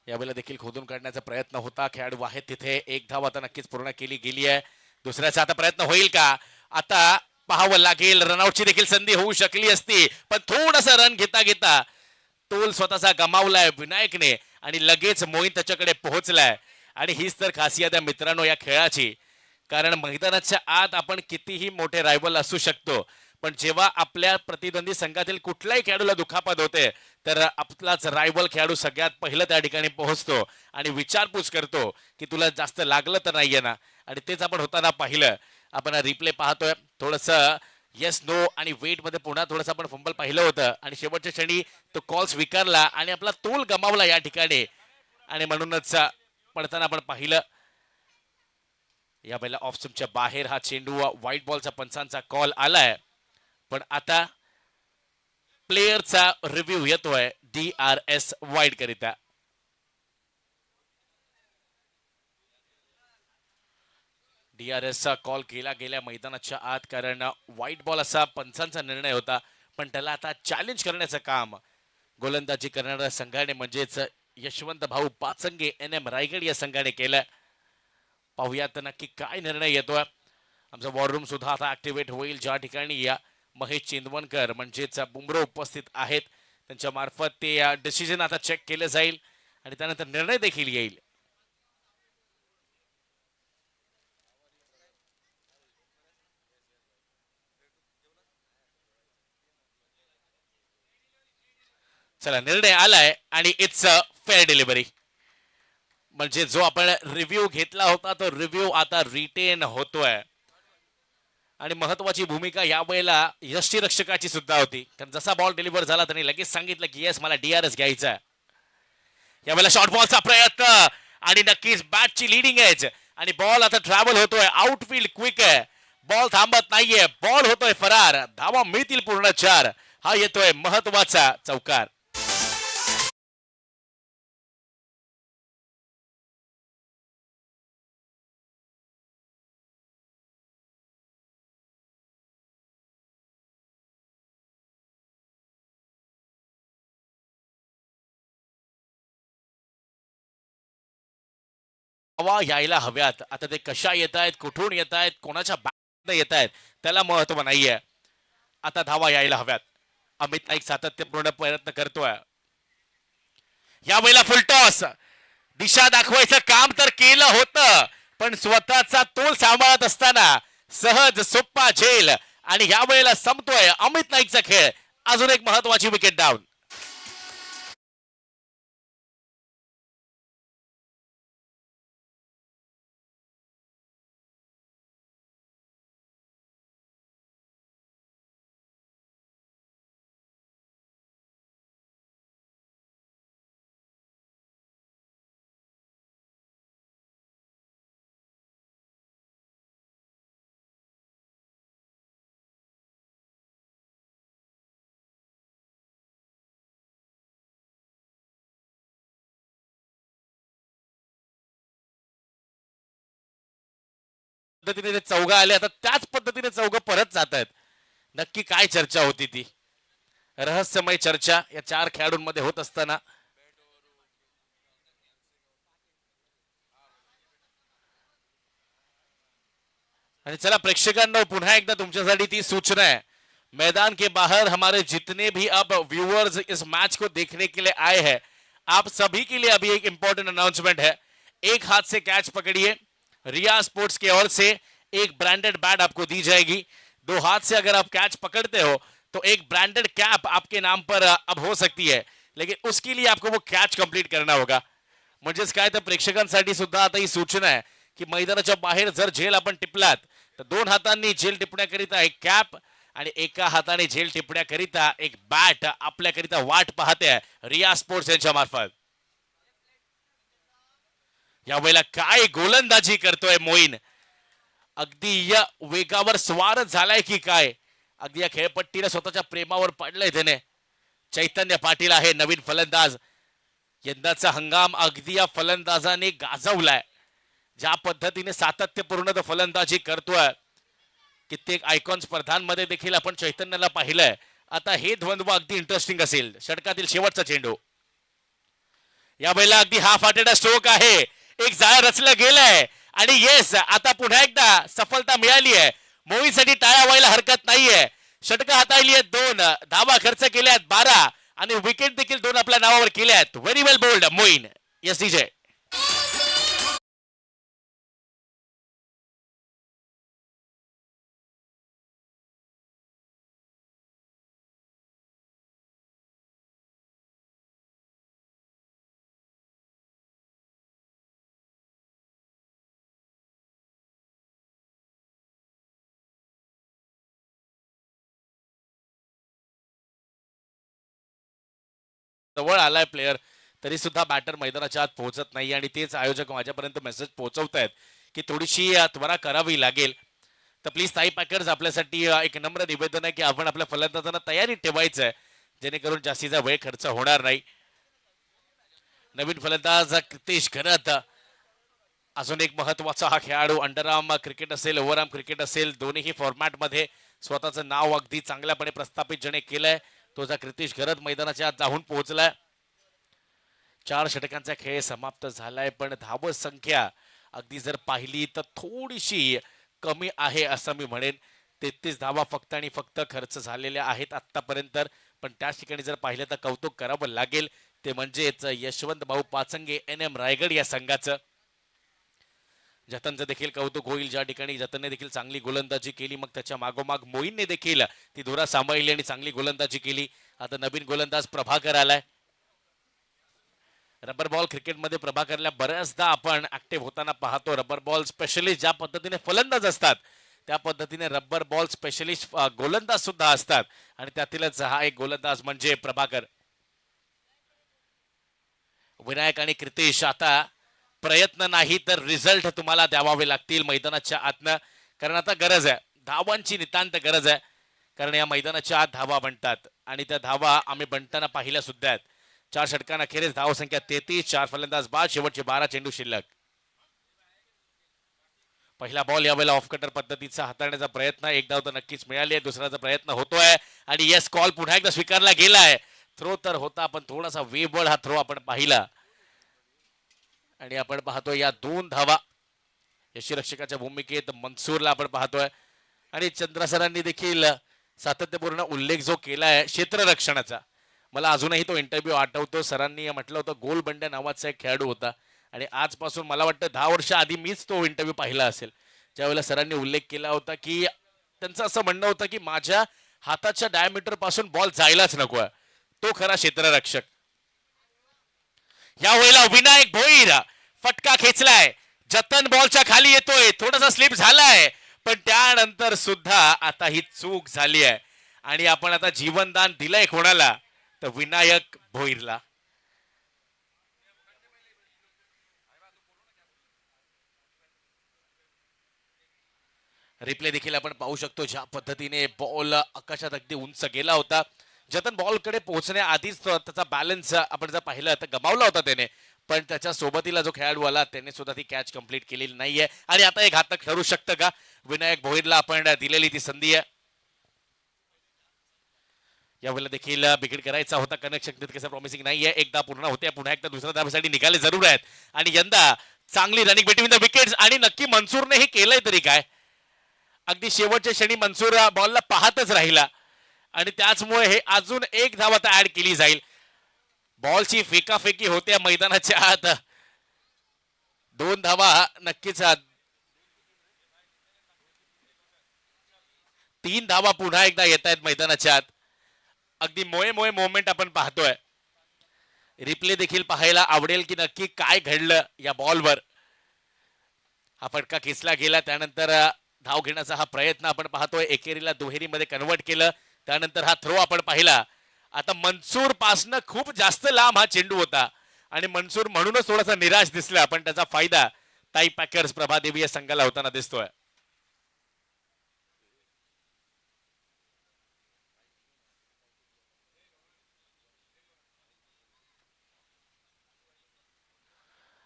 यावेळेला देखील खोदून काढण्याचा प्रयत्न होता खेळाडू आहेत तिथे 1 धाव आता नक्कीच पूर्ण केली गेली आहे. दुसऱ्याचा आता प्रयत्न होईल का आता पाहावं लागेल रनआउटची देखील संधी होऊ शकली असती पण थोडासा रन घेता घेता तोल स्वतःचा गमावलाय विनायकने आणि लगेच मोहीन त्याच्याकडे पोहोचलाय. आणि हीच तर खासियत आहे मित्रांनो या खेळाची कारण मैदानाच्या आत आपण कितीही मोठे रायवल असू शकतो पण जेव्हा आपल्या प्रतिद्वंदी संघातील कुठल्याही खेळाडूला दुखापत होते तर आपलाच रायवल खेळाडू सगळ्यात पहिलं त्या ठिकाणी पोहोचतो आणि विचारपूस करतो की तुला जास्त लागलं तर नाहीये ना. आणि तेच आपण होताना पाहिलं. आपण रिप्ले पाहतोय थोडंसं येस नो आणि वेट मध्ये पुन्हा थोडंसं आपण फंबल पाहिलं होतं आणि शेवटच्या क्षणी तो कॉल स्वीकारला आणि आपला तोल गमावला या ठिकाणी आणि म्हणूनच पडताना आपण पाहिलं. या वेळेला ऑफ स्टंपच्या बाहेर हा चेंडू व्हाईट बॉलचा पंचांचा कॉल आलाय पण आता प्लेयरचा रिव्ह्यू येतोय DRS वाईड करिता. DRS चा कॉल केला गेल्या मैदानाच्या आत कारण व्हाईट बॉल असा पंचांचा निर्णय होता पण त्याला आता चॅलेंज करण्याचं काम गोलंदाजी करणाऱ्या संघाने म्हणजेच यशवंत भाऊ पाचंगे NM रायगड या संघाने केलं. पाहूयात नक्की काय निर्णय येतोय. आमचा वॉर सुद्धा आता ऍक्टिव्हेट होईल ज्या ठिकाणी या महेश चिंदवनकर म्हणजेच बुमरो उपस्थित आहेत त्यांच्या मार्फत ते डिसिजन आता चेक केलं जाईल आणि त्यानंतर निर्णय देखील येईल. चला निर्णय आलाय आणि इट्स अ फेअर डिलिव्हरी म्हणजे जो आपण रिव्ह्यू घेतला होता तो रिव्ह्यू आता रिटेन होतोय. आणि महत्वाची भूमिका यावेळेला यष्टीरक्षकाची सुद्धा होती कारण जसा बॉल डिलिव्हर झाला त्यांनी लगेच सांगितलं की येस मला DRS घ्यायचा आहे. यावेळेला शॉर्ट बॉलचा प्रयत्न आणि नक्कीच बॅटची लिडिंग एज आणि बॉल आता ट्रॅव्हल होतोय आउटफील्ड क्विक आहे बॉल थांबत नाहीये बॉल होतोय फरार धावा मिळतील पूर्ण 4. हा येतोय महत्वाचा चौकार. हवा यायला हव्यात आता ते कशा येत आहेत कुठून येत आहेत कोणाच्या बॅट येत आहेत त्याला महत्व नाहीये. आता धावा यायला हव्यात. अमित नाईक सातत्यपूर्ण प्रयत्न करतोय. यावेळेला फुलटॉस दिशा दाखवायचं काम तर केलं होतं पण स्वतःचा तोल सांभाळत असताना सहज सोप्पा झेल आणि यावेळेला संपतोय अमित नाईकचा खेळ. अजून एक महत्वाची विकेट डाऊन. पद्धतीने ते चौघं आले, आता त्याच पद्धतीने चौघं परत जात आहेत. नक्की काय चर्चा होती ती रहस्यमय चर्चा या चार खेळाडूंमध्ये होत असताना आणि चला प्रेक्षकांनो पुन्हा एकदा तुमच्यासाठी ती सूचना है, मैदान के बाहर हमारे जितने भी अब व्यूअर्स इस मैच को देखने के लिए आए हैं, आप सभी के लिए अभी एक इंपॉर्टेंट अनाउंसमेंट है। एक हाथ से कैच पकड़िए, रिया स्पोर्ट्स की ओर से एक ब्रांडेड बैट आपको दी जाएगी। दो हाथ से अगर आप कैच पकड़ते हो तो एक ब्रांडेड कैप आपके नाम पर अब हो सकती है, लेकिन उसके लिए आपको वो कैच कंप्लीट करना होगा। म्हणजेच काय तर प्रेक्षकांसाठी सुद्धा आता ही सूचना आहे की मैदानाच्या बाहेर जर झेल आपण टिपलात तर दोन हातांनी झेल टिपण्याकरिता एक कॅप आणि एका हाताने झेल टिपण्याकरिता एक बॅट आपल्याकरिता वाट पाहते आहे रिया स्पोर्ट्स यांच्या मार्फत। यावेळेला काय गोलंदाजी करतोय मोईन, अगदी या वेगावर स्वार झालाय की काय, अगदी या खेळपट्टीला स्वतःच्या प्रेमावर पडलंय त्याने। चैतन्य पाटील आहे नवीन फलंदाज, यंदाचा हंगाम अगदी या फलंदाजाने गाजवलाय। ज्या पद्धतीने सातत्यपूर्ण फलंदाजी करतोय, कित्येक आयकॉन स्पर्धांमध्ये देखील आपण चैतन्याला पाहिलंय। आता हे द्वंद्व अगदी इंटरेस्टिंग असेल। षटकातील शेवटचा चेंडू, या वेळेला अगदी हाफ हार्टेड स्ट्रोक आहे, एक जाळ रचलं गेलंय आणि येस आता पुन्हा एकदा सफलता मिळाली आहे। मोईसाठी टाळ्या व्हायला हरकत नाहीये। षटकं हाताळली आहेत 2, धावा खर्च केल्या आहेत 12 आणि विकेट देखील 2 आपल्या नावावर केल्या आहेत। व्हेरी वेल बोल्ड मोईन। यस डीजे जवळ आलाय प्लेयर, तरी सुद्धा बॅटर मैदानाच्या आत पोहोचत नाही आणि तेच आयोजक माझ्यापर्यंत मेसेज पोहोचवत आहेत की थोडीशी त्वरा करावी लागेल। तर प्लीज ताई पॅकर्स आपल्यासाठी एक नम्र निवेदन आहे की आपण आपल्या फलंदाजांना तयारी ठेवायचं आहे, जेणेकरून जास्तीचा वेळ खर्च होणार नाही। नवीन फलंदाज कृतेश घरत, अजून एक महत्वाचा हा खेळाडू, अंडरआर्म क्रिकेट असेल ओव्हरआर्म क्रिकेट असेल दोन्ही फॉर्मॅटमध्ये स्वतःचं नाव अगदी चांगल्यापणे प्रस्थापित ज्याने केलंय तो जा कृतेश घरत मैदानाच्या आत जाऊन पोहोचलाय। 4 षटकांचा खेळ समाप्त झालाय, पण धाव संख्या अगदी जर पाहिली तर थोडीशी कमी आहे असं मी म्हणेन। 33 धावा फक्त आणि फक्त खर्च झालेल्या आहेत आतापर्यंत, पण त्याच ठिकाणी जर पाहिलं तर कौतुक करावं लागेल ते म्हणजेच यशवंत भाऊ पाचंगे NM रायगड या संघाचं। जतनचं देखील कौतुक होईल, ज्या ठिकाणी जतनने देखील चांगली गोलंदाजी केली, मग त्याच्या मागोमाग मोईनने देखील ती धुरा सांभाळली आणि चांगली गोलंदाजी केली। आता नवीन गोलंदाज प्रभाकर आलाय। रबर बॉल क्रिकेटमध्ये प्रभाकरला बऱ्याचदा आपण ऍक्टिव्ह होताना पाहतो। रबर बॉल स्पेशलिस्ट ज्या पद्धतीने फलंदाज असतात त्या पद्धतीने रबर बॉल स्पेशलिस्ट गोलंदाज सुद्धा असतात आणि त्यातीलच हा एक गोलंदाज म्हणजे प्रभाकर। विनायक आणि कृतेश, आता प्रयत्न नाही तर रिझल्ट तुम्हाला द्यावावे लागतील मैदानाच्या आतनं, कारण आता गरज आहे, धावांची नितांत गरज आहे, कारण या मैदानाच्या आत धावा बनतात आणि त्या धावा आम्ही बनताना पाहिल्या सुद्धा आहेत। 4 षटकांअखेरीस धाव संख्या 33, 4 फलंदाज बाद, शेवटचे 12 चेंडू शिल्लक। पहिला बॉल यावेळेला ऑफ कटर पद्धतीचा हाताळण्याचा प्रयत्न, एक धाव तर नक्कीच मिळाली आहे, दुसऱ्याचा प्रयत्न होतोय आणि यस कॉल पुन्हा एकदा स्वीकारला गेलाय। थ्रो तर होता पण थोडासा वेबवर्ड हा थ्रो आपण पाहिला आणि आपण पाहतोय या 2 धावा यष्टीरक्षकाच्या भूमिकेत मनसूरला आपण पाहतोय आणि चंद्रा सरांनी देखील सातत्यपूर्ण उल्लेख जो केलाय क्षेत्ररक्षणाचा, मला अजूनही तो इंटरव्ह्यू आठवतो। सरांनी म्हटलं होतं गोल बंड्या नावाचा एक खेळाडू होता आणि आजपासून मला वाटतं 10 वर्ष आधी मीच तो इंटरव्ह्यू पाहिला असेल, ज्यावेळेला सरांनी उल्लेख केला होता की त्यांचं असं म्हणणं होतं की माझ्या हाताच्या डायमीटर पासून बॉल जायलाच नको, तो खरा क्षेत्ररक्षक। यावेळेला विनायक भोईर फटका खेचलाय, जतन बॉलच्या खाली येतोय, थोडासा स्लिप झालाय पण त्यानंतर सुद्धा आता ही चूक झाली आहे आणि आपण आता जीवनदान दिलंय कोणाला तर विनायक भोईरला। रिप्ले देखील आपण पाहू शकतो, ज्या पद्धतीने बॉल आकाशात अगदी उंच गेला होता। जतन बॉलकडे पोहोचण्याआधीच त्याचा बॅलन्स आपण जर पाहिलं तर गमावला होता त्याने, पण त्याच्या सोबतीला जो खेळाडू आला त्याने सुद्धा ती कॅच कंप्लीट केलेली नाहीये. आणि आता एक घातक ठरू शकतं का? विनायक भोईरला आपण दिलेली ती संधी आहे. यावेळेला देखील विकेट करायचा होता, कनेक्शन तितकेसं प्रॉमिसिंग नाहीये. एकदा पूर्ण होते, पुन्हा एकदा दुसऱ्या धाब्यासाठी निघाले जरूर आहेत. आणि यंदा चांगली रनिंग बिटवीन द विकेट्स, आणि नक्की मनसूरने हे केलंय तरी काय. अगदी शेवटच्या क्षणी मनसूर बॉलला पाहतच राहिला आणि त्याचमुळे हे अजून एक धाव आता ऍड केली जाईल. बॉलची फेकाफेकी होत्या मैदानाच्या आत. 2 धावा नक्कीच. 3 धावा पुन्हा एकदा येत आहेत मैदानाच्या आत. अगदी मोये मोये मोमेंट आपण पाहतोय. रिप्ले देखील पाहायला आवडेल की नक्की काय घडलं या बॉलवर. हा फटका खेचला गेला, त्यानंतर धाव घेण्याचा हा प्रयत्न आपण पाहतोय. एकेरीला दुहेरीमध्ये कन्वर्ट केलं, त्यानंतर हा थ्रो आपण पाहिला. आता मनसूर पासनं खूप जास्त लांब हा चेंडू होता आणि मनसूर म्हणूनच थोडासा निराश दिसला, पण त्याचा फायदा ताई पॅकर्स प्रभादेवी या संघाला होताना दिसतोय.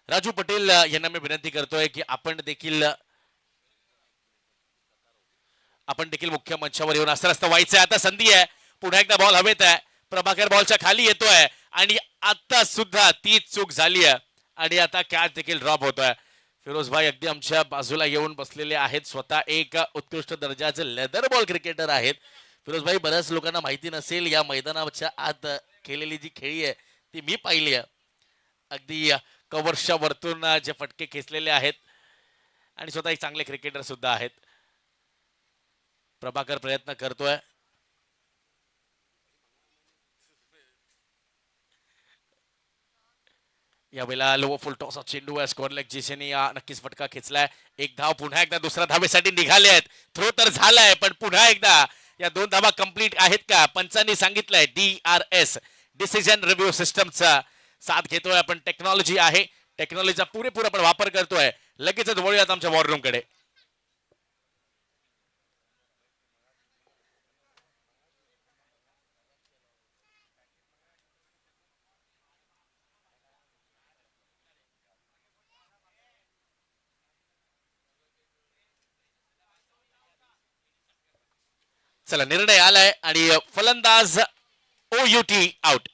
राजू पटेल यांना मी विनंती करतोय की आपण देखील मुख्य मंचावर येऊन असं व्हायचंय. आता संधी आहे, पुन्हा एकदा बॉल हवेत आहे. प्रभाकर बॉलच्या खाली येतोय आणि आता सुद्धा तीच चूक झाली आहे आणि आता कॅच देखील ड्रॉप होतोय. फिरोज भाई अगदी आमच्या बाजूला येऊन बसलेले आहेत. स्वतः एक उत्कृष्ट दर्जाचे लेदर बॉल क्रिकेटर आहेत. फिरोज भाई, बऱ्याच लोकांना माहिती नसेल, या मैदानाच्या आत केलेली जी खेळी आहे ती मी पाहिली आहे. अगदी कव्हर्सच्या वरतून जे फटके खेचलेले आहेत आणि स्वतः एक चांगले क्रिकेटर सुद्धा आहेत. प्रभाकर प्रयत्न करतोय. यावेळेला लो फुल टॉस चेंडू आहे. स्क्वेअर लेग जिशेने नक्कीच फटका खेचलाय. एक धाव पुन्हा एकदा दुसऱ्या धावेसाठी निघाले आहेत. थ्रो तर झालाय, पण पुन्हा एकदा या 2 धावा कंप्लीट आहेत का? पंचांनी सांगितलंय DRS, डिसिजन रिव्ह्यू सिस्टमचा साथ घेतोय आपण. टेक्नॉलॉजी आहे, टेक्नॉलॉजीचा पुरेपूर आपण वापर करतोय. लगेचच वळूयात आमच्या वॉर कडे. चला, निर्णय आलाय आणि फलंदाज OUT आउट.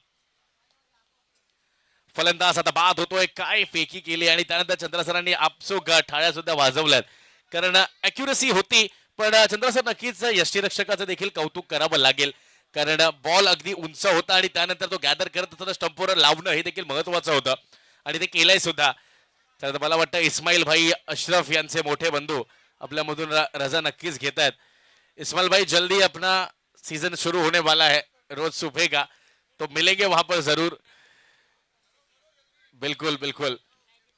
फलंदाज आता बाद होतोय. काय फेकी केली आणि त्यानंतर चंद्रसरांनी आपसुक टाळ्या सुद्धा वाजवल्यात, कारण अॅक्युरसी होती. पण चंद्रसर नक्कीच यष्टीरक्षकाचं देखील कौतुक करावं लागेल, कारण बॉल अगदी उंच होता आणि त्यानंतर तो गॅदर करत असताना स्टंपवर लावणं हे देखील महत्वाचं होतं आणि ते केलंय सुद्धा. तर मला वाटतं इस्माईल भाई अशरफ यांचे मोठे बंधू आपल्यामधून रजा नक्कीच घेत आहेत. इस्माइल भाई, जल्दी अपना सीजन शुरू होने वाला है, रोज सुबह का, तो मिलेंगे वहां पर जरूर. बिलकुल बिलकुल.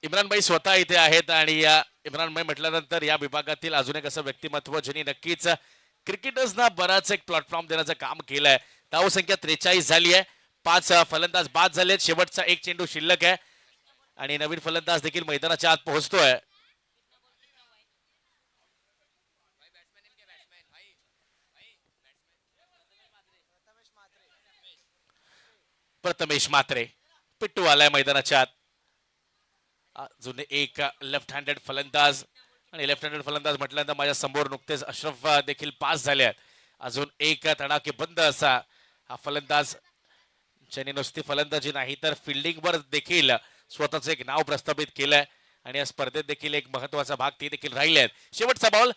इम्रान भाई स्वतः इथे आहेत आणि या इम्रान भाई म्हटल्यानंतर या विभागातील अजून एक असं व्यक्तिमत्व ज्यांनी नक्कीच क्रिकेटर्सना बराच एक प्लॅटफॉर्म देण्याचं काम केलंय. धाव संख्या 43 झाली आहे. 5 फलंदाज बाद झालेत. शेवटचा एक चेंडू शिल्लक आहे आणि नवीन फलंदाज देखील मैदानाच्या आत पोहोचतोय. प्रथमेश मात्रे पिट्टू आलाय मैदानाच्या आत. अजून एक लेफ्ट हँडेड फलंदाज, आणि लेफ्ट हँडेड फलंदाज म्हटल्यानंतर माझ्या समोर नुकतेच अशरफ देखील पास झाले आहेत. अजून एक तडाखे बंद असा हा फलंदाज, ज्याने नुसती फलंदाजी नाही तर फिल्डिंगवर देखील स्वतःच एक नाव प्रस्थापित केलंय आणि या स्पर्धेत देखील एक महत्वाचा भाग ते देखील राहिले आहेत. शेवटचा बॉल.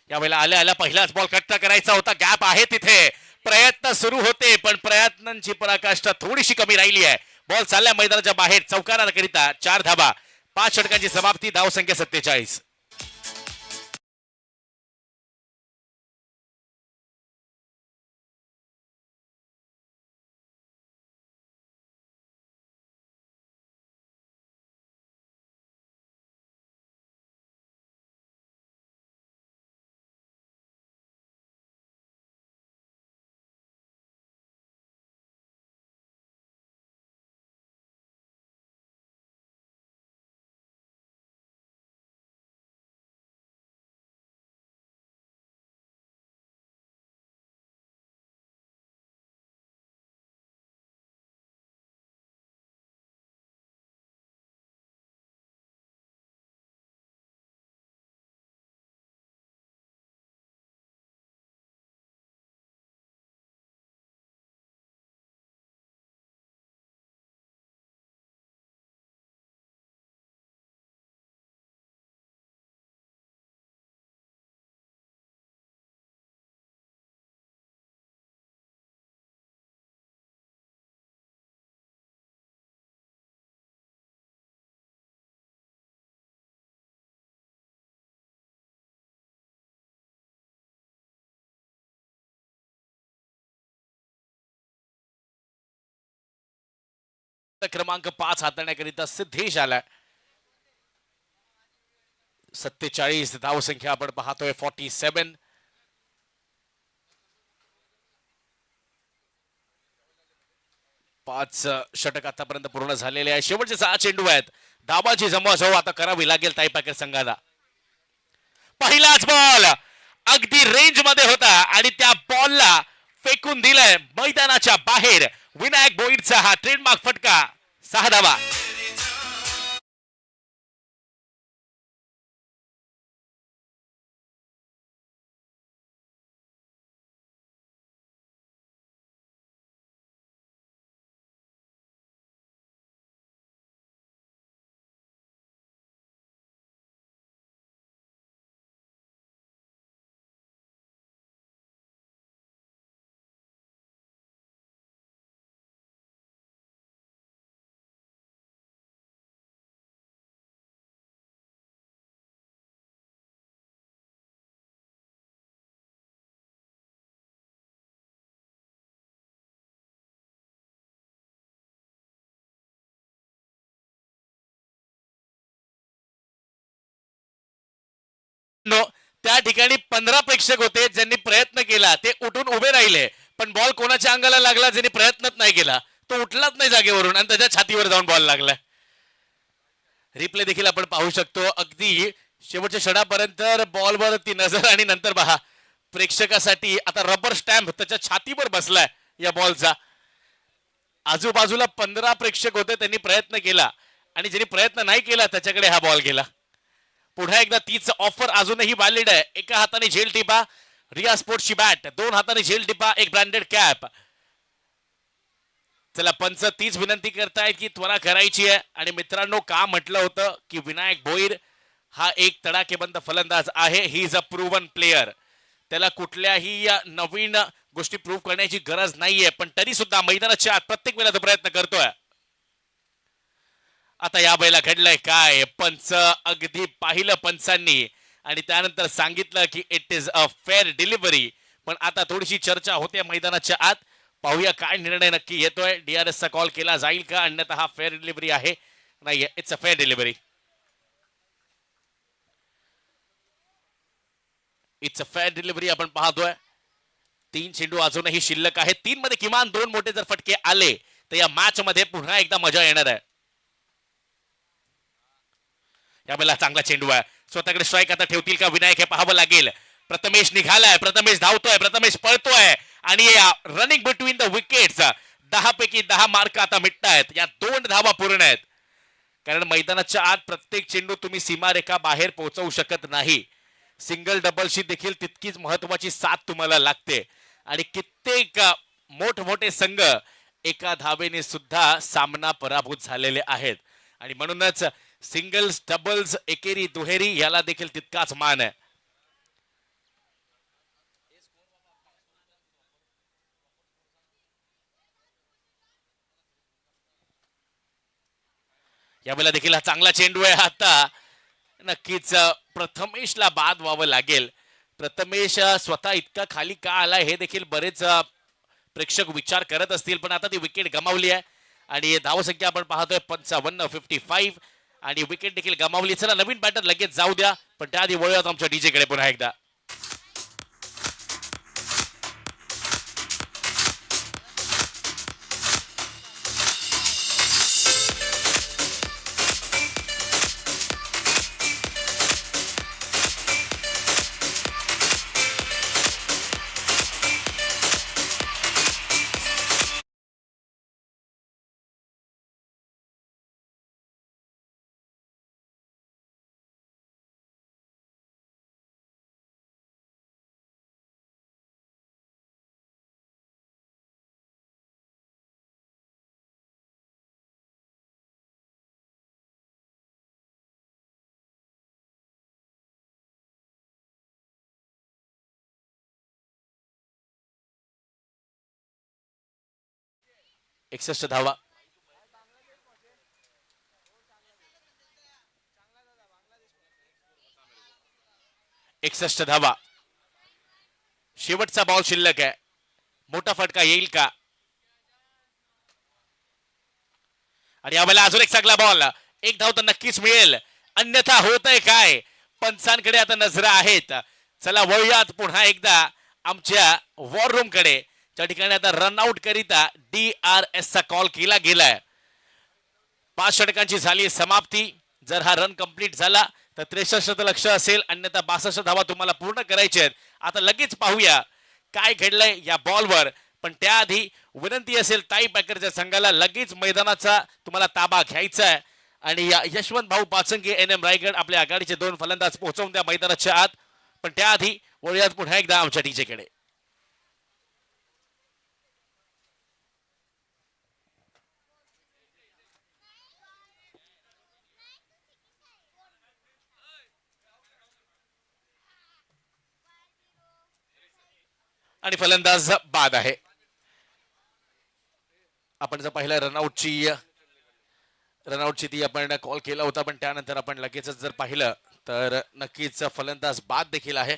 यावेळेला आल्या आल्या पहिलाच बॉल कट्टा करायचा होता. गॅप आहे तिथे, प्रयत्न सुरू होते पण प्रयत्नांची पराकाष्ठा थोडीशी कमी राहिली आहे. बॉल चालल्या मैदानाच्या बाहेर. चौकाराकरिता 4 धावा, 5 षटकांची समाप्ती. धाव संख्या 47. क्रमांक 5 हाताळण्याकरिता सिद्धेश आलाय. 47 धावसंख्या आपण पाहतोय. 47. 5 षटक आतापर्यंत पूर्ण झालेले आहे. शेवटचे 6 चेंडू आहेत. धाबाची जमवाजमव आता करावी लागेल ताई पॅकेट संघाला. पहिलाच बॉल अगदी रेंज मध्ये होता आणि त्या बॉलला फेकून दिलाय मैदानाच्या बाहेर. विनायक भोईरचा हा ट्रेडमार्क फटका. 6 धावा. त्या ठिकाणी 15 प्रेक्षक होते ज्यांनी प्रयत्न केला. ते उठून उभे राहिले पण बॉल कोणाच्या अंगाला लागला ज्यांनी प्रयत्नच नाही केला. तो उठलाच नाही जागेवरून आणि त्याच्या छातीवर जाऊन बॉल लागला. रिप्ले देखील आपण पाहू शकतो. अगदी शेवटच्या षडापर्यंत बॉलवर ती नजर आणि नंतर पहा प्रेक्षकासाठी आता रबर स्टॅम्प त्याच्या छातीवर बसलाय या बॉलचा. आजूबाजूला 15 प्रेक्षक होते त्यांनी प्रयत्न केला आणि ज्यांनी प्रयत्न नाही केला त्याच्याकडे हा बॉल गेला. पुन्हा एकदा तीच ऑफर अजूनही व्हॅलिड आहे. एका हाताने झेल टिपा रिया स्पोर्ट्सची बॅट, 2 हाताने झेल टिपा एक ब्रँडेड कॅप. चला पंच तीच विनंती करतायत की त्वरा करायची आहे. आणि मित्रांनो का म्हटलं होतं की विनायक भोईर हा एक तडाखेबंद फलंदाज आहे. He is a proven player. त्याला कुठल्याही नवीन गोष्टी प्रूव्ह करण्याची गरज नाहीये पण तरी सुद्धा मैदानाच्या आत प्रत्येक वेळेला तो प्रयत्न करतोय. आता या बैला घडलंय काय. पंच अगदी पाहिलं पंचांनी आणि त्यानंतर सांगितलं की it is a fair delivery. पण आता थोडीशी चर्चा होते मैदानाच्या आत. पाहूया काय निर्णय नक्की येतोय. डीआरएस चा कॉल केला जाईल का अन्यथा हा फेअर डिलिव्हरी आहे. नाही it's a fair delivery. It's a fair delivery आपण पाहतोय. 3 चेंडू अजूनही शिल्लक आहे. 3 मध्ये किमान 2 मोठे जर फटके आले तर या मॅच मध्ये पुन्हा एकदा मजा येणार आहे. यावेळेला चांगला चेंडू आहे. स्वतःकडे स्ट्राईक आता ठेवतील का विनायक हे पाहावं लागेल. प्रथमेश निघालाय. प्रथमेश धावतोय. प्रथमेश पळतोय आणि रनिंग बिटवीन द विकेट्स 10 पैकी 10 मार्क आता मिटतायत. या 2 धावा पूर्ण आहेत. कारण मैदानाच्या आत प्रत्येक चेंडू तुम्ही सीमारेखा बाहेर पोहोचवू शकत नाही. सिंगल डबलशी देखील तितकीच महत्वाची साथ तुम्हाला लागते आणि कित्येक मोठमोठे संघ एका धावेने सुद्धा सामना पराभूत झालेले आहेत. आणि म्हणूनच सिंगल्स डबल्स एकेरी दुहेरी याला देखील तितकाच मान आहे. यावेळेला देखील हा चांगला चेंडू आहे. आता नक्कीच प्रथमेशला बाद व्हावं लागेल. प्रथमेश स्वतः इतका खाली का आला हे देखील बरेच प्रेक्षक विचार करत असतील. पण आता ती विकेट गमावली आहे आणि धावसंख्या आपण पाहतोय 55 आणि विकेट देखील गमावली. चला नवीन बॅटर लगेच जाऊ द्या पण त्याआधी वळूयात आमच्या डीजे कडे पुन्हा एकदा. एकसष्ट धावा. एकसष्ट धावा. शेवटचा बॉल शिल्लक आहे. मोठा फटका येईल का. आणि यावेळेला अजून एक चांगला बॉल, एक धाव तर नक्कीच मिळेल, अन्यथा होतंय काय. पंचांकडे आता नजरा आहेत. चला वळूयात पुन्हा एकदा आमच्या वॉर रूम कडे, त्या ठिकाणी आता रनआउट करिता DRS चा कॉल केला गेलाय. 5 षटकांची झाली समाप्ती. जर हा रन कंप्लीट झाला तर 63 लक्ष असेल, अन्यथा 62 धावा तुम्हाला पूर्ण करायचे आहेत. आता लगेच पाहूया काय घडलंय या बॉलवर, पण त्याआधी विनंती असेल ताई पॅकरच्या संघाला लगेच मैदानाचा तुम्हाला ताबा घ्यायचा आहे. आणि यशवंत भाऊ पाचंगे NM रायगड आपल्या आघाडीचे 2 फलंदाज पोहोचवून त्या मैदानाच्या आत. पण त्याआधी वळूयात पुन्हा एकदा आमच्या टीचेकडे. आणि फलंदाज बाद आहे. आपण जर पाहिलं रनआउटची ती आपण कॉल केला होता, पण त्यानंतर आपण लगेचच जर पाहिलं तर नक्कीच फलंदाज बाद देखील आहे.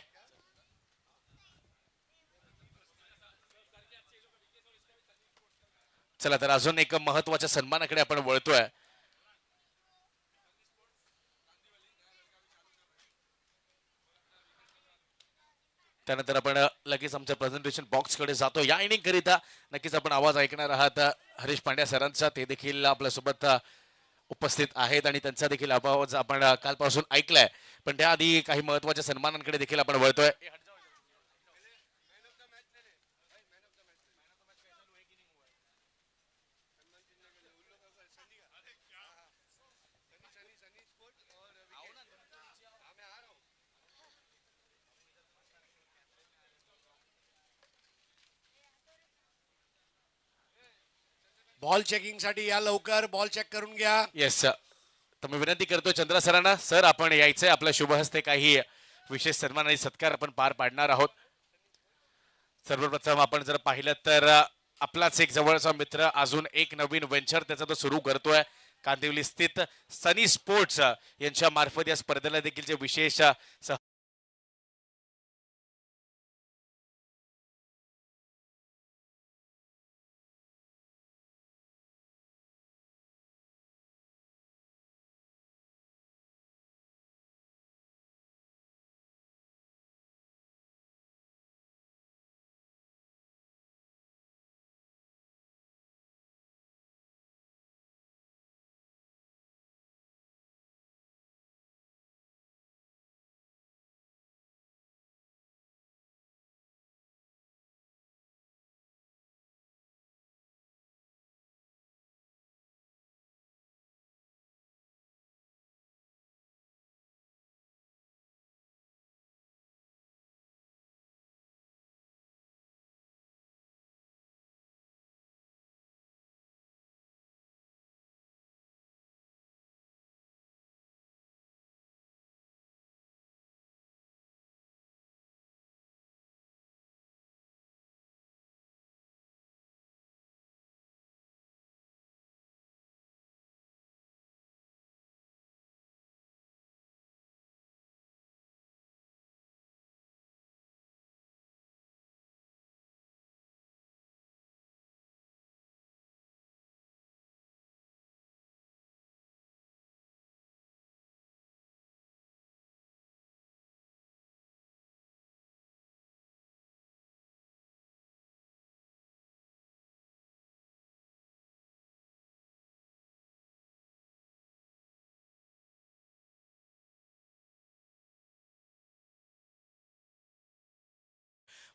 चला तर अजून एक महत्वाच्या सन्मानाकडे आपण वळतोय. त्यानंतर आपण लगेच आमच्या प्रेझेंटेशन बॉक्स कडे जातो. या इनिंग करिता नक्कीच आपण आवाज ऐकणार आहात हरीश पांड्या सरांचा. ते देखील आपल्यासोबत उपस्थित आहेत आणि त्यांचा देखील आवाज आपण कालपासून ऐकलाय. पण त्याआधी काही महत्वाच्या सन्मानांकडे देखील आपण वळतोय. बॉल चेकिंग साठी या लवकर, बॉल चेक करून घ्या. येस तर मी विनंती करतोय चंद्रा सरांना, सर आपण यायचंय, आपल्या शुभ हस्ते काही विशेष सन्मान आणि सत्कार आपण पार पाडणार आहोत. सर्वप्रथम आपण जर पाहिलं तर आपलाच एक जवळचा मित्र अजून एक नवीन वेंचर त्याचा तो सुरू करतोय. कांदिवली स्थित सनी स्पोर्ट्स यांच्या मार्फत या स्पर्धेला देखील जे विशेष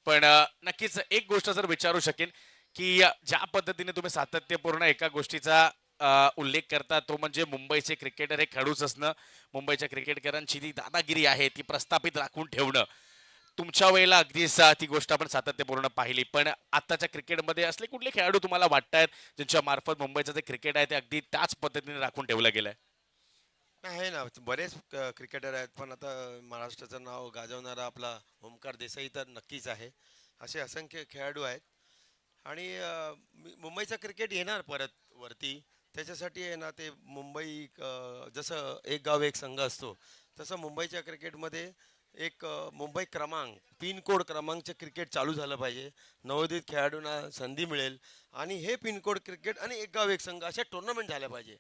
पण नक्कीच एक गोष्ट जर विचारू शकेन की ज्या पद्धतीने तुम्ही सातत्यपूर्ण एका गोष्टीचा उल्लेख करता तो म्हणजे मुंबईचे क्रिकेटर हे खेळूच असणं, मुंबईच्या क्रिकेटकरांची ती दादागिरी आहे ती प्रस्थापित राखून ठेवणं. तुमच्या वेळेला अगदीच ती गोष्ट आपण सातत्यपूर्ण पाहिली, पण आताच्या क्रिकेटमध्ये असले कुठले खेळाडू तुम्हाला वाटतायत ज्यांच्या मार्फत मुंबईचं जे क्रिकेट आहे ते अगदी त्याच पद्धतीने राखून ठेवलं गेलंय? आहे ना, बरेच क्रिकेटर आहेत, पण आता महाराष्ट्राचं नाव गाजवणारा आपला ओमकार देसाई तर नक्कीच आहे. असे असंख्य खेळाडू आहेत आणि मुंबईचं क्रिकेट येणार परत वरती. त्याच्यासाठी आहे ना, ते मुंबई जसं एक गाव एक संघ असतो, तसं मुंबईच्या क्रिकेटमध्ये एक मुंबई क्रमांक पिनकोड क्रमांकचे क्रिकेट चालू झालं पाहिजे. नवोदित खेळाडूंना संधी मिळेल आणि हे पिनकोड क्रिकेट आणि एक गाव एक संघ अशा टुर्नामेंट झाल्या पाहिजे.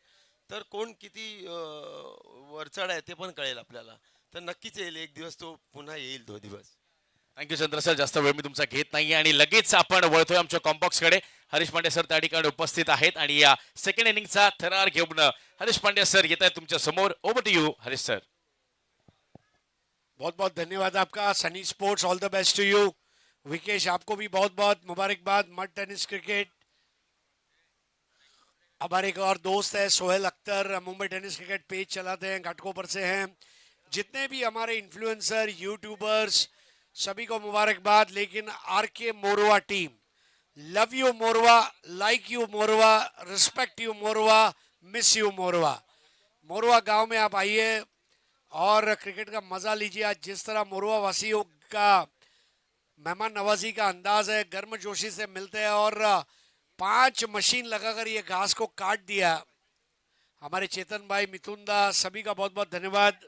तर कोण किती वरचढ आहे ते पण कळेल आपल्याला. तर नक्कीच येईल एक दिवस, तो पुन्हा येईल तो दिवस. थँक्यू चंद्र सर. जास्त वेळ मी तुमचा घेत नाहीये आणि लगेच आपण वळतोय आमच्या कॉम्बॉक्स कडे. हरीश पांडे सर त्या ठिकाणी उपस्थित आहेत आणि या सेकंड इनिंगचा थरार घेऊन हरीश पांडे सर येत आहेत तुमच्या समोर. Over to you Harish sir. बहुत बहुत धन्यवाद आपका. Sunny sports all the best to you. Vikesh आपको भी बहुत बहुत मुबारकबाद. Mud tennis cricket. हमारे एक और दोस्त है Sohail Akhtar, Mumbai tennis cricket page चलाते हैं, घाटकोपर से हैं. जितने भी हमारे इन्फ्लुएंसर यूट्यूबर्स सभी को मुबारकबाद. लेकिन आर के Morwa team, love you Morwa, like you Morwa, respect you Morwa, miss you Morwa. Morwa गांव में आप आइए और क्रिकेट का मजा लीजिए. आज जिस तरह मोरवा वासियों का मेहमान नवाजी का अंदाज है, गर्म जोशी से मिलते हैं और 5 मशीन लगाकर ये घास को काट दिया. हमारे चेतन भाई, मिथुन दा, सभी का बहुत बहुत धन्यवाद.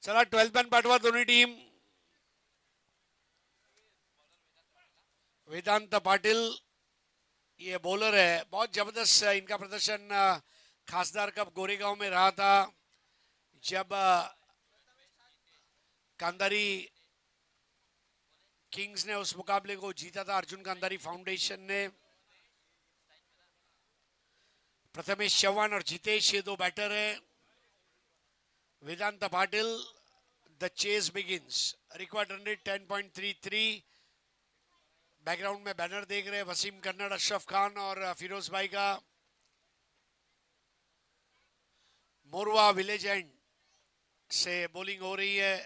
चला 12 मैन पाठवा दोनों टीम. वेदांत पाटिल ये बॉलर है, बहुत जबरदस्त इनका प्रदर्शन खासदार कप गोरेगांव में रहा था जब कांदारी किंग्स ने उस मुकाबले को जीता था. अर्जुन कांदारी फाउंडेशन ने. प्रथमेश चौहान और जितेश ये दो बैटर हैं. Vedant Patil. The chase begins. Required run rate 10.33. Background में बैनर देख रहे हैं वसीम कन्नड़, अशरफ खान और फिरोज भाई का. मोरवा विलेज एंड से बॉलिंग हो रही है.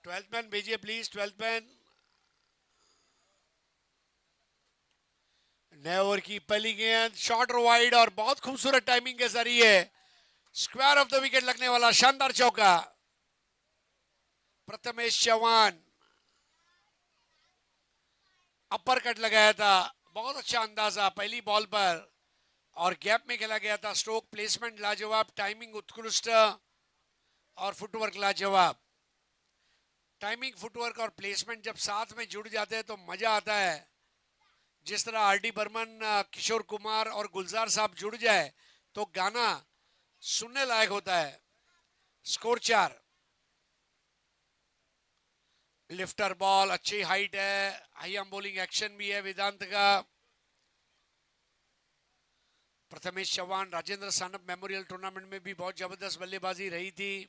12th मैन भेजिए प्लीज. 12th man. नए ओवर की पहली गेंद शॉर्ट और वाइड और बहुत खूबसूरत टाइमिंग के जरिए स्क्वायर ऑफ द विकेट लगने वाला शानदार चौका. प्रथमेश चौहान अपर कट लगाया था. बहुत अच्छा अंदाजा पहली बॉल पर और गैप में खेला गया था. स्ट्रोक प्लेसमेंट लाजवाब, टाइमिंग उत्कृष्ट और फुटवर्क लाजवाब. टाइमिंग, फुटवर्क और प्लेसमेंट जब साथ में जुड़ जाते हैं तो मजा आता है. जिस तरह आर डी बर्मन, किशोर कुमार और गुलजार साहब जुड़ जाए तो गाना सुनने लायक होता है. स्कोर 4. लिफ्टर बॉल, अच्छी हाइट है, हाई आर्म बॉलिंग एक्शन भी है वेदांत का. प्रथमेश चौहान राजेंद्र सानप मेमोरियल टूर्नामेंट में भी बहुत जबरदस्त बल्लेबाजी रही थी.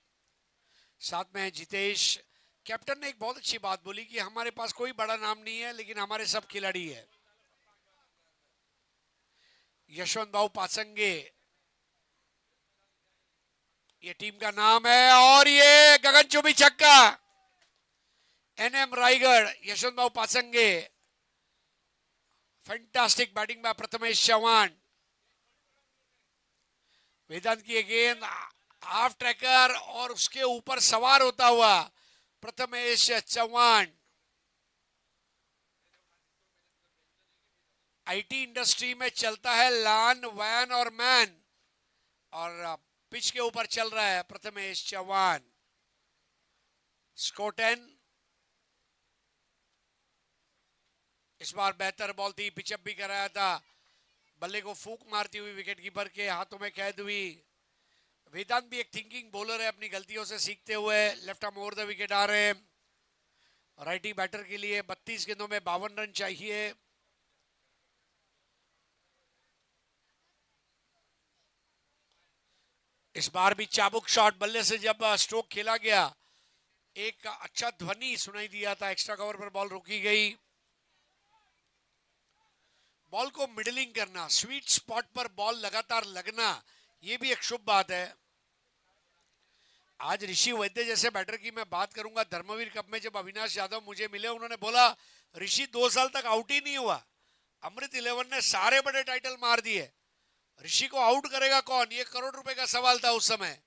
साथ में है जितेश. कैप्टन ने एक बहुत अच्छी बात बोली कि हमारे पास कोई बड़ा नाम नहीं है लेकिन हमारे सब खिलाड़ी है. यशवंत भाऊ पाचंगे ये टीम का नाम है और ये गगनचुंबी छक्का. NM Raigad, Yashwant Bhau Pachange. Fantastic batting by Prathamesh Chauhan. Vedant की गेंद हाफ ट्रैकर और उसके ऊपर सवार होता हुआ प्रथमेश चौहान. आईटी इंडस्ट्री में चलता है लान, वैन और मैन और पिच के ऊपर चल रहा है प्रथमेश चौहान. स्कोर 10. इस बार बेहतर बॉल थी, पिचअप भी कराया था. बल्ले को फूक मारती हुई विकेट कीपर के हाथों में कैद हुई. वेदांत भी एक थिंकिंग बॉलर है, अपनी गलतियों से सीखते हुए left arm over the wicket आ रहे हैं. राइटी बैटर के लिए 32 गेंदों में 52 रन चाहिए. इस बार भी चाबुक शॉट बल्ले से जब स्ट्रोक खेला गया एक अच्छा ध्वनि सुनाई दिया था. एक्स्ट्रा कवर पर बॉल रोकी गई. बॉल को मिडलिंग करना, स्वीट स्पॉट पर बॉल लगातार लगना, यह भी एक शुभ बात है. आज ऋषि वैद्य जैसे बैटर की मैं बात करूंगा. धर्मवीर कप में जब अविनाश यादव मुझे मिले, उन्होंने बोला ऋषि 2 साल तक आउट ही नहीं हुआ. अमृत 11 ने सारे बड़े टाइटल मार दिए, ऋषि को आउट करेगा कौन? ये करोड़ रुपए का सवाल था उस समय.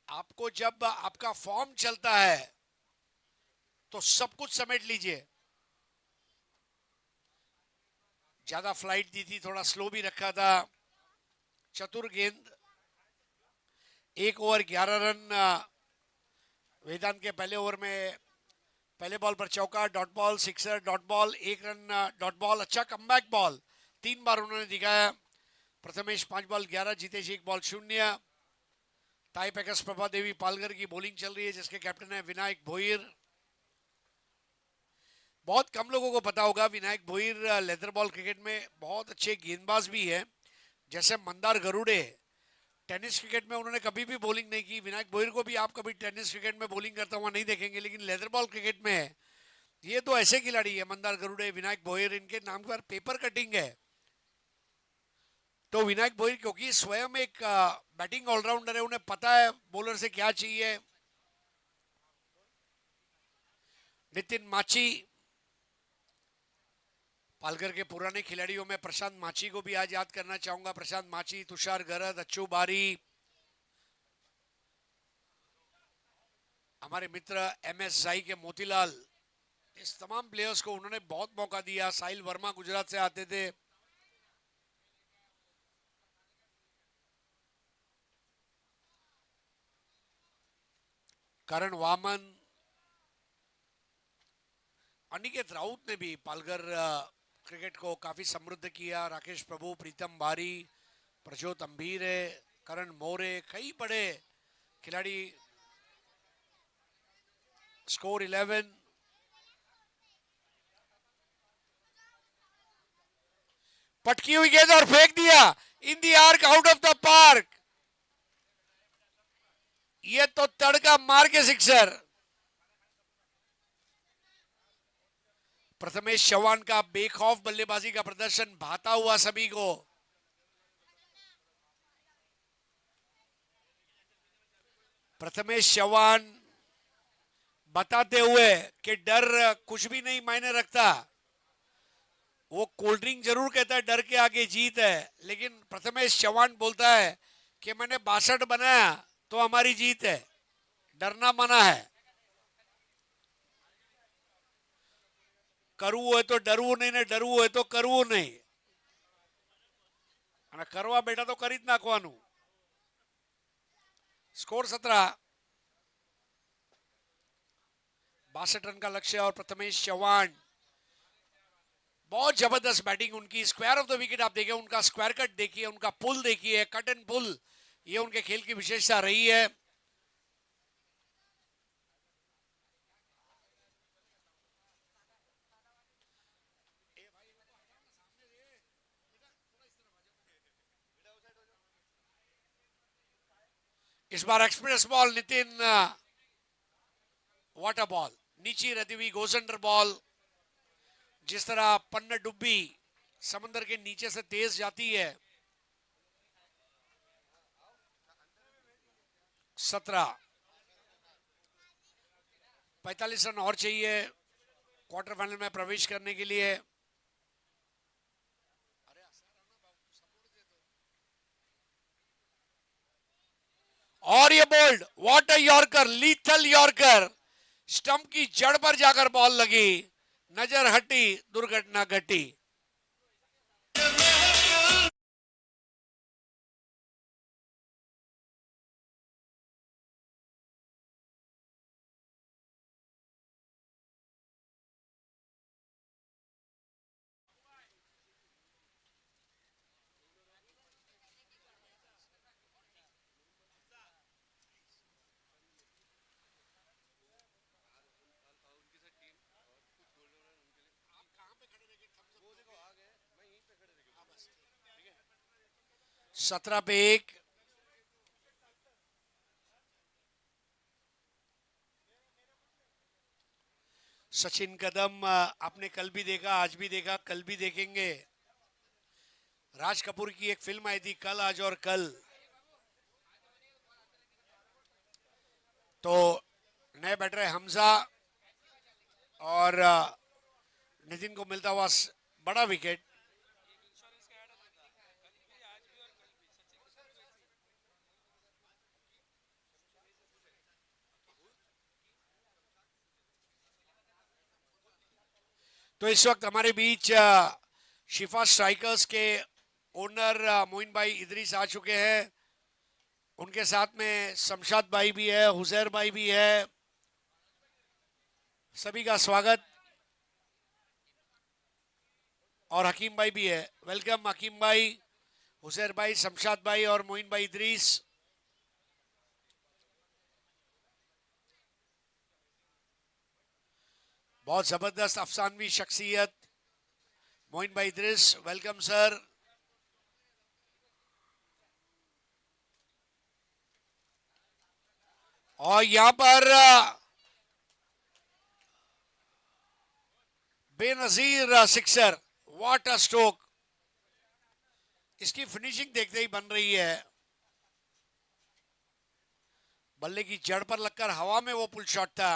आपको जब आपका फॉर्म चलता है तो सब कुछ समेट लीजिए. ज्यादा फ्लाइट दी थी, थोड़ा स्लो भी रखा था. चतुर गेंद एक ओवर 11 रन वेदांत के पहले ओवर में पहले बॉल पर चौका, dot ball, sixer, dot ball, एक रन डॉट बॉल, अच्छा कमबैक बॉल 3 बार उन्होंने दिखाया। Prathamesh 5 ball 11, Jitesh 1 ball 0। Tie packers Prabha Devi Palghar की बॉलिंग चल रही है जिसके कैप्टन है विनायक भोईर। बहुत कम लोगों को पता होगा Vinayak Bhoir leather ball cricket में बहुत अच्छे गेंदबाज भी है। जैसे मंदार गरुड़े टेनिस क्रिकेट में उन्होंने कभी भी बॉलिंग नहीं की। विनायक भोईर को भी आप कभी टेनिस क्रिकेट में बॉलिंग करता हुआ नहीं देखेंगे, लेकिन लेदर बॉल क्रिकेट में है। ये तो ऐसे खिलाड़ी है मंदार गरुड़े, विनायक भोईर, इनके नाम पर पेपर कटिंग है। तो विनायक भोईर क्योंकि स्वयं एक बैटिंग ऑलराउंडर है, उन्हें पता है बॉलर से क्या चाहिए। नितिन माची पालघर के पुराने खिलाड़ियों में प्रशांत माची को भी आज याद करना चाहूंगा। प्रशांत माची, तुषार गरद, अच्छू बारी, हमारे मित्र MS जाई के मोतीलाल, इस तमाम प्लेयर्स को उन्होंने बहुत मौका दिया। साहिल वर्मा गुजरात से आते थे। करण वामन, अनिकेत राउत ने भी पालघर क्रिकेट को काफी समृद्ध किया। राकेश प्रभु, प्रीतम बारी, प्रजोत अंबीरे, करण मोरे, कई बड़े खिलाड़ी। स्कोर 11। पटकी हुई गेंद और फेंक दिया in the arc, out of the park. ये तो तड़का मार के सिक्सर। प्रथमेश चौहान का बेखौफ बल्लेबाजी का प्रदर्शन भाता हुआ सभी को। प्रथमेश चौहान बताते हुए कि डर कुछ भी नहीं मायने रखता। वो कोल्ड ड्रिंक जरूर कहता है डर के आगे जीत है, लेकिन प्रथमेश चौहान बोलता है कि मैंने 62 बनाया तो हमारी जीत है, डरना मना है। કરવું હોય તો ડરવું નહીં ને ડરવું હોય તો કરવું નહીં, અને કરવા બેઠા તો કરી જ નાખવાનું। स्कोर 17। 62 रन का लक्ष्य और प्रथमेश चौहान बहुत जबरदस्त बैटिंग उनकी। स्क्वायर ऑफ द विकेट आप देखिए, उनका स्क्वायर कट देखिए, उनका पुल देखिए, कट एंड पुल, ये उनके खेल की विशेषता रही है। इस बार express ball Nitin, water ball, नीचे रहती हुई गोजंडर बॉल। जिस तरह पन्ना डुब्बी समंदर के नीचे से तेज जाती है। 17। 45 रन और चाहिए क्वार्टर फाइनल में प्रवेश करने के लिए। और ये bowled, what a yorker, lethal yorker, stump की जड़ पर जाकर बॉल लगी, नजर हटी, दुर्घटना घटी। सत्रह पे 1। सचिन कदम आपने कल भी देखा, आज भी देखा, कल भी देखेंगे। राज कपूर की एक फिल्म आई थी कल, आज और कल। तो नए बैटर है हमजा और नितिन को मिलता हुआ बड़ा विकेट। तो इस वक्त हमारे बीच शिफा स्ट्राइकर्स के ओनर मोइन भाई इदरीस आ चुके हैं। उनके साथ में शमशाद भाई भी है, हुजैर भाई भी है। सभी का स्वागत। और हकीम भाई भी है। वेलकम हकीम भाई, हुसैर भाई, शमशाद भाई और मोइन भाई इदरीस। बहुत जबरदस्त अफसानवी शख्सियत मोइन भाई इदरीस, वेलकम सर। और यहां पर Benazir sixer, what a stroke. इसकी फिनिशिंग देखते ही बन रही है। बल्ले की जड़ पर लगकर हवा में वो पुल शॉट था।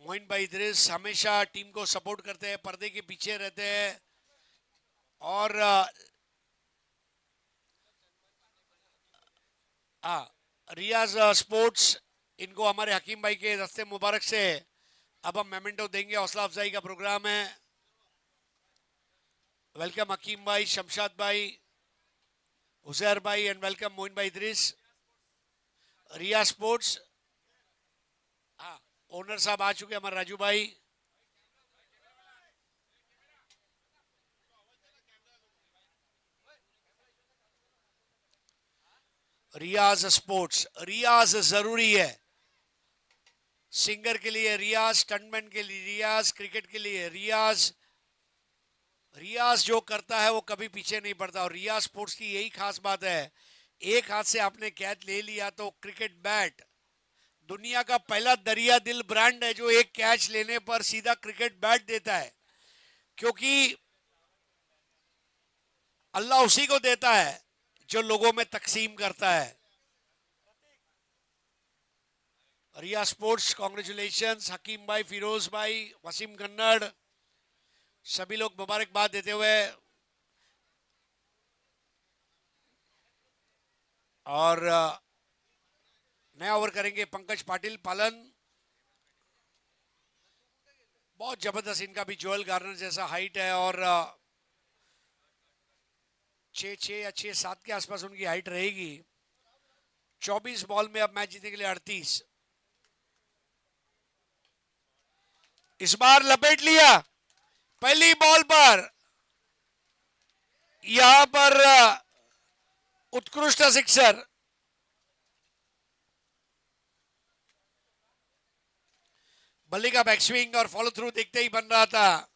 मोइन भाई इदरीस हमेशा टीम को सपोर्ट करते हैं, पर्दे के पीछे रहते हैं। और रियाज स्पोर्ट्स, इनको हमारे हकीम भाई के दस्ते मुबारक से अब हम मेमेंटो देंगे। हौसला अफजाई का प्रोग्राम है। वेलकम हकीम भाई, शमशाद भाई, हुसैर भाई एंड वेलकम मोइन भाई इदरीस। रिया स्पोर्ट्स, हाँ, ओनर साहब आ चुके हमारे राजू भाई। रियाज स्पोर्ट्स, रियाज जरूरी है। सिंगर के लिए रियाज, स्टंटमैन के लिए रियाज, क्रिकेट के लिए रियाज। रियाज जो करता है वो कभी पीछे नहीं पड़ता। और रियाज स्पोर्ट्स की यही खास बात है, एक हाथ से आपने कैच ले लिया तो क्रिकेट बैट, दुनिया का पहला दरिया दिल ब्रांड है जो एक कैच लेने पर सीधा क्रिकेट बैट देता है। क्योंकि अल्लाह उसी को देता है जो लोगों में तकसीम करता है। रिया स्पोर्ट्स, कांग्रेचुलेशंस हकीम भाई, फिरोज भाई, वसीम कन्नड़, सभी लोग मुबारकबाद देते हुए। और नया ओवर करेंगे पंकज पाटिल पालन। बहुत जबरदस्त इनका भी जोएल गार्नर जैसा हाइट है और 6-6 या 6-7 के आसपास उनकी हाइट रहेगी। 24 बॉल में अब मैच जीतने के लिए 38। इस बार लपेट लिया पहली बॉल पर। यहां पर उत्कृष्ट सिक्सर। बल्ले का बैक स्विंग और फॉलो थ्रू देखते ही बन रहा था।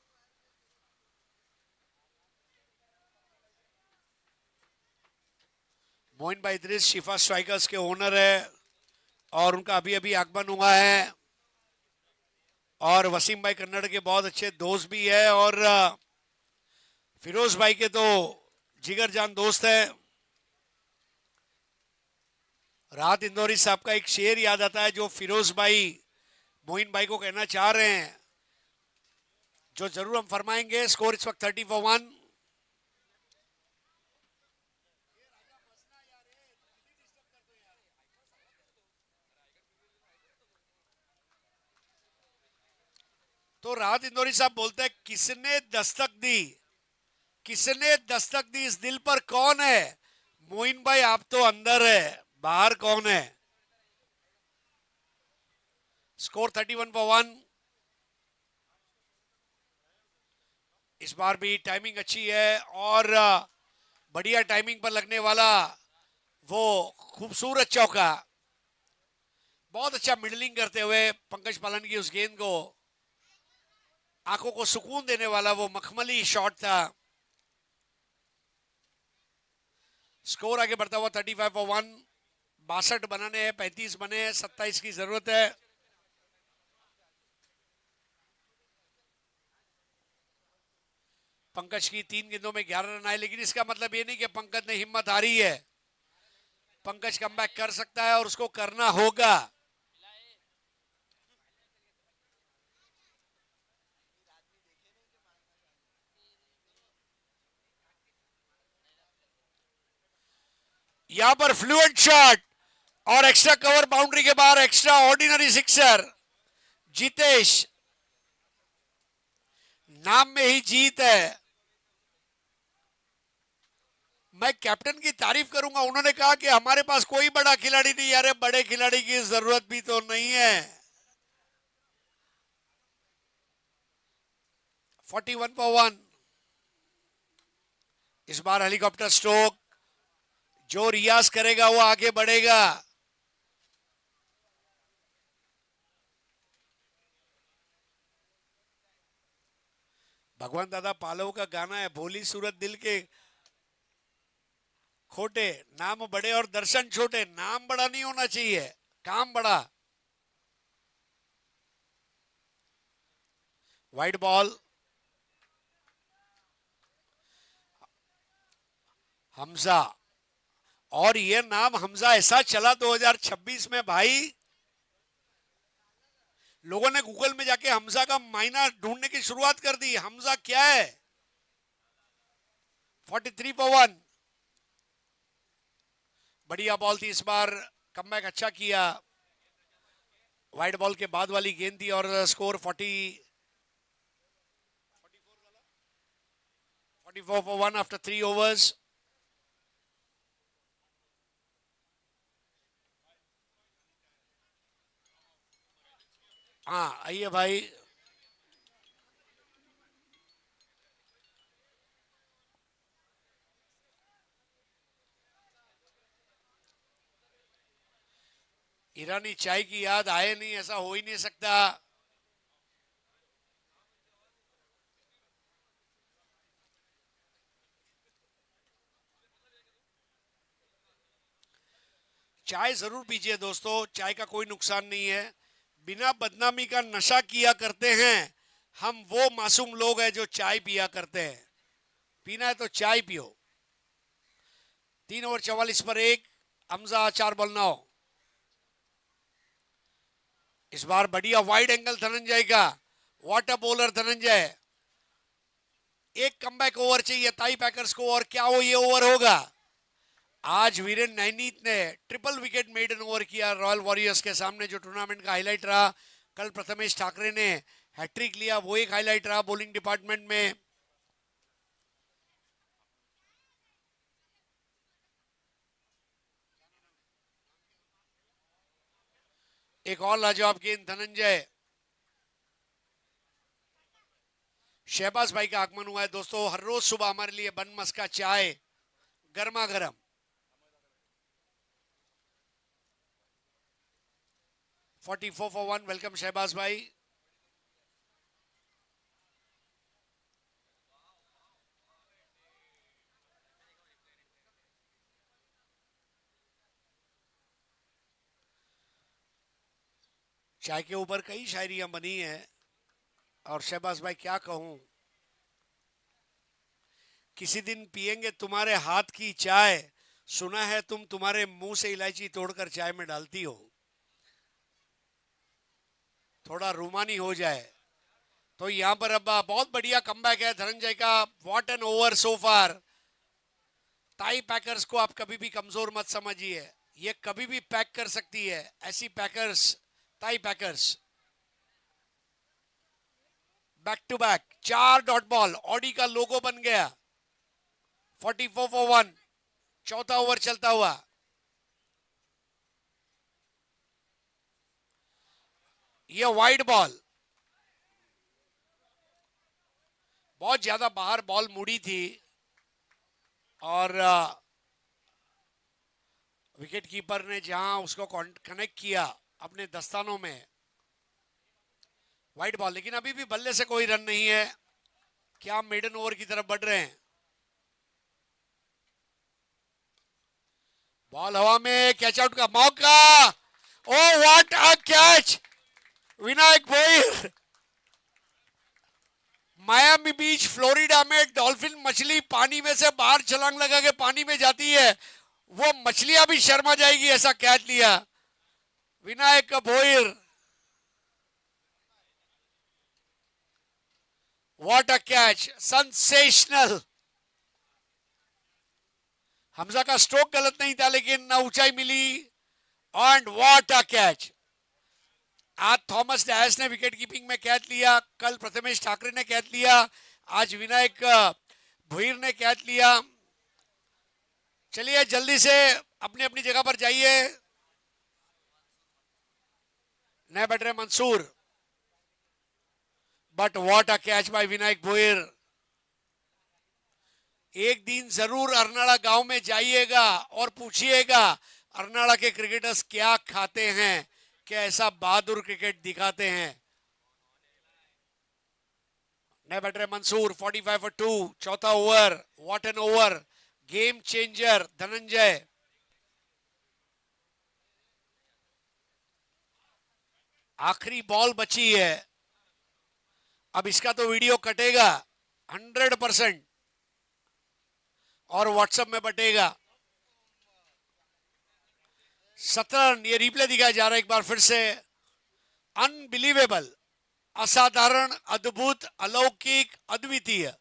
मोइन भाई इदरीस शिफा स्ट्राइकर्स के ओनर है और उनका अभी अभी आगमन हुआ है। और वसीम भाई कन्नड़ के बहुत अच्छे दोस्त भी है और फिरोज भाई के तो जिगर जान दोस्त है। राहत इंदौरी साहब का एक शेर याद आता है जो फिरोज भाई मोइन भाई को कहना चाह रहे हैं, जो जरूर हम फरमाएंगे। स्कोर इस वक्त 30-1। तो राहत इंदौरी साहब बोलते हैं, किसने दस्तक दी, किसने दस्तक दी इस दिल पर, कौन है? मोइन भाई आप तो अंदर है, बाहर कौन है? स्कोर 31-1। इस बार भी टाइमिंग अच्छी है और बढ़िया टाइमिंग पर लगने वाला वो खूबसूरत चौका। बहुत अच्छा मिडलिंग करते हुए पंकज पालन की उस गेंद को, आंखों को सुकून देने वाला वो मखमली शॉट था। स्कोर आगे बढ़ता हुआ 35-1। 62 बनाने हैं, 35 बने हैं, 27 की जरूरत है। पंकज की 3 गेंदों में 11 रन आए, लेकिन इसका मतलब ये नहीं कि पंकज ने हिम्मत हारी है। पंकज कमबैक कर सकता है और उसको करना होगा। यहां पर फ्लुएंट शॉट और एक्स्ट्रा कवर बाउंड्री के बाहर एक्स्ट्रा ऑर्डिनरी सिक्सर। जितेश, नाम में ही जीत है। मैं कैप्टन की तारीफ करूंगा, उन्होंने कहा कि हमारे पास कोई बड़ा खिलाड़ी नहीं। यार बड़े खिलाड़ी की जरूरत भी तो नहीं है। 41 for 1। Is bar helicopter stroke, जो रियाज करेगा वो आगे बढ़ेगा। भगवान दादा पालव का गाना है, भोली सूरत दिल के खोटे, नाम बड़े और दर्शन छोटे। नाम बड़ा नहीं होना चाहिए, काम बड़ा। Wide ball, Hamza. और ये नाम हमजा ऐसा चला 2026 में भाई, लोगों ने गूगल में जाके हमजा का मायना ढूंढने की शुरुआत कर दी। हमजा क्या है? 43 for 1। बढ़िया बॉल थी इस बार, कमबैक अच्छा किया। वाइड बॉल के बाद वाली गेंद थी और स्कोर 44 for 1 आफ्टर 3 overs। हाँ आइए भाई, ईरानी चाय की याद आए नहीं, ऐसा हो ही नहीं सकता। चाय जरूर पीजिए दोस्तों, चाय का कोई नुकसान नहीं है। बिना बदनामी का नशा किया करते हैं हम वो मासूम लोग हैं जो चाय पिया करते हैं। पीना है तो चाय पियो। 3 ओवर 44 पर 1। हमजा 4 बॉल 9। इस बार बढ़िया वाइड एंगल धनंजय का। Water bowler Dhananjay. एक कमबैक ओवर चाहिए ताई पैकर्स को, और क्या वो ये ओवर होगा? आज वीरेन नैनीत ने ट्रिपल विकेट मेडन ओवर किया रॉयल वॉरियर्स के सामने, जो टूर्नामेंट का हाईलाइट रहा। कल प्रथमेश ठाकरे ने हैट्रिक लिया, वो एक हाईलाइट रहा बॉलिंग डिपार्टमेंट में। एक और लाजवाब गेंद धनंजय। शहबाज भाई का आगमन हुआ है दोस्तों। हर रोज सुबह हमारे लिए बन मस्का चाय गर्मा गर्म। Forty 44 for 1। वेलकम शहबाज भाई। चाय के ऊपर कई शायरियां बनी हैं, और शहबाज भाई क्या कहूं, किसी दिन पिएंगे तुम्हारे हाथ की चाय, सुना है तुम तुम्हारे मुंह से इलायची तोड़कर चाय में डालती हो। थोड़ा रूमानी हो जाए तो यहां पर अब बहुत बढ़िया कमबैक है धनंजय का। व्हाट एन ओवर सो फार। टाई पैकर्स को आप कभी भी कमजोर मत समझिए, ये कभी भी पैक कर सकती है, ऐसी packers tie packers. Back to back 4 dot ball, Audi का लोगो बन गया। 44 for 1। चौथा ओवर चलता हुआ। यह वाइड बॉल, बहुत ज्यादा बाहर बॉल मुड़ी थी, और विकेट कीपर ने जहां उसको कनेक्ट किया अपने दस्तानों में। वाइड बॉल, लेकिन अभी भी बल्ले से कोई रन नहीं है। क्या मेडन ओवर की तरफ बढ़ रहे हैं। बॉल हवा में, कैच आउट का मौका। Oh what a catch. Vinayak Bhoir. Miami beach Florida में डॉल्फिन मछली पानी में से बाहर छलांग लगा के पानी में जाती है, वो मछलियां भी शर्मा जाएगी, ऐसा कैच लिया Vinayak Bhoir. What a catch, sensational. Hamza का स्ट्रोक गलत नहीं था, लेकिन ऊंचाई मिली। And what a catch. आज थॉमस डैश ने विकेट कीपिंग में कैच लिया, कल प्रथमेश ठाकरे ने कैच लिया, आज विनायक भोईर ने कैच लिया। चलिए जल्दी से अपनी अपनी जगह पर जाइए। नए बैठ रहे Mansoor, but what a catch by Vinayak Bhoir. एक दिन जरूर अरनाड़ा गांव में जाइएगा और पूछिएगा अरनाड़ा के क्रिकेटर्स क्या खाते हैं, क्या ऐसा बहादुर क्रिकेट दिखाते हैं। नए बैठ रहे मंसूर, 45 फॉर 2, चौथा over, what an over, game changer Dhananjay. आखिरी बॉल बची है, अब इसका तो वीडियो कटेगा 100% और व्हाट्सएप में बटेगा। 17 रन, ये रिप्ले दिखाया जा रहा है एक बार फिर से। अनबिलीवेबल, असाधारण, अद्भुत, अलौकिक, अद्वितीय।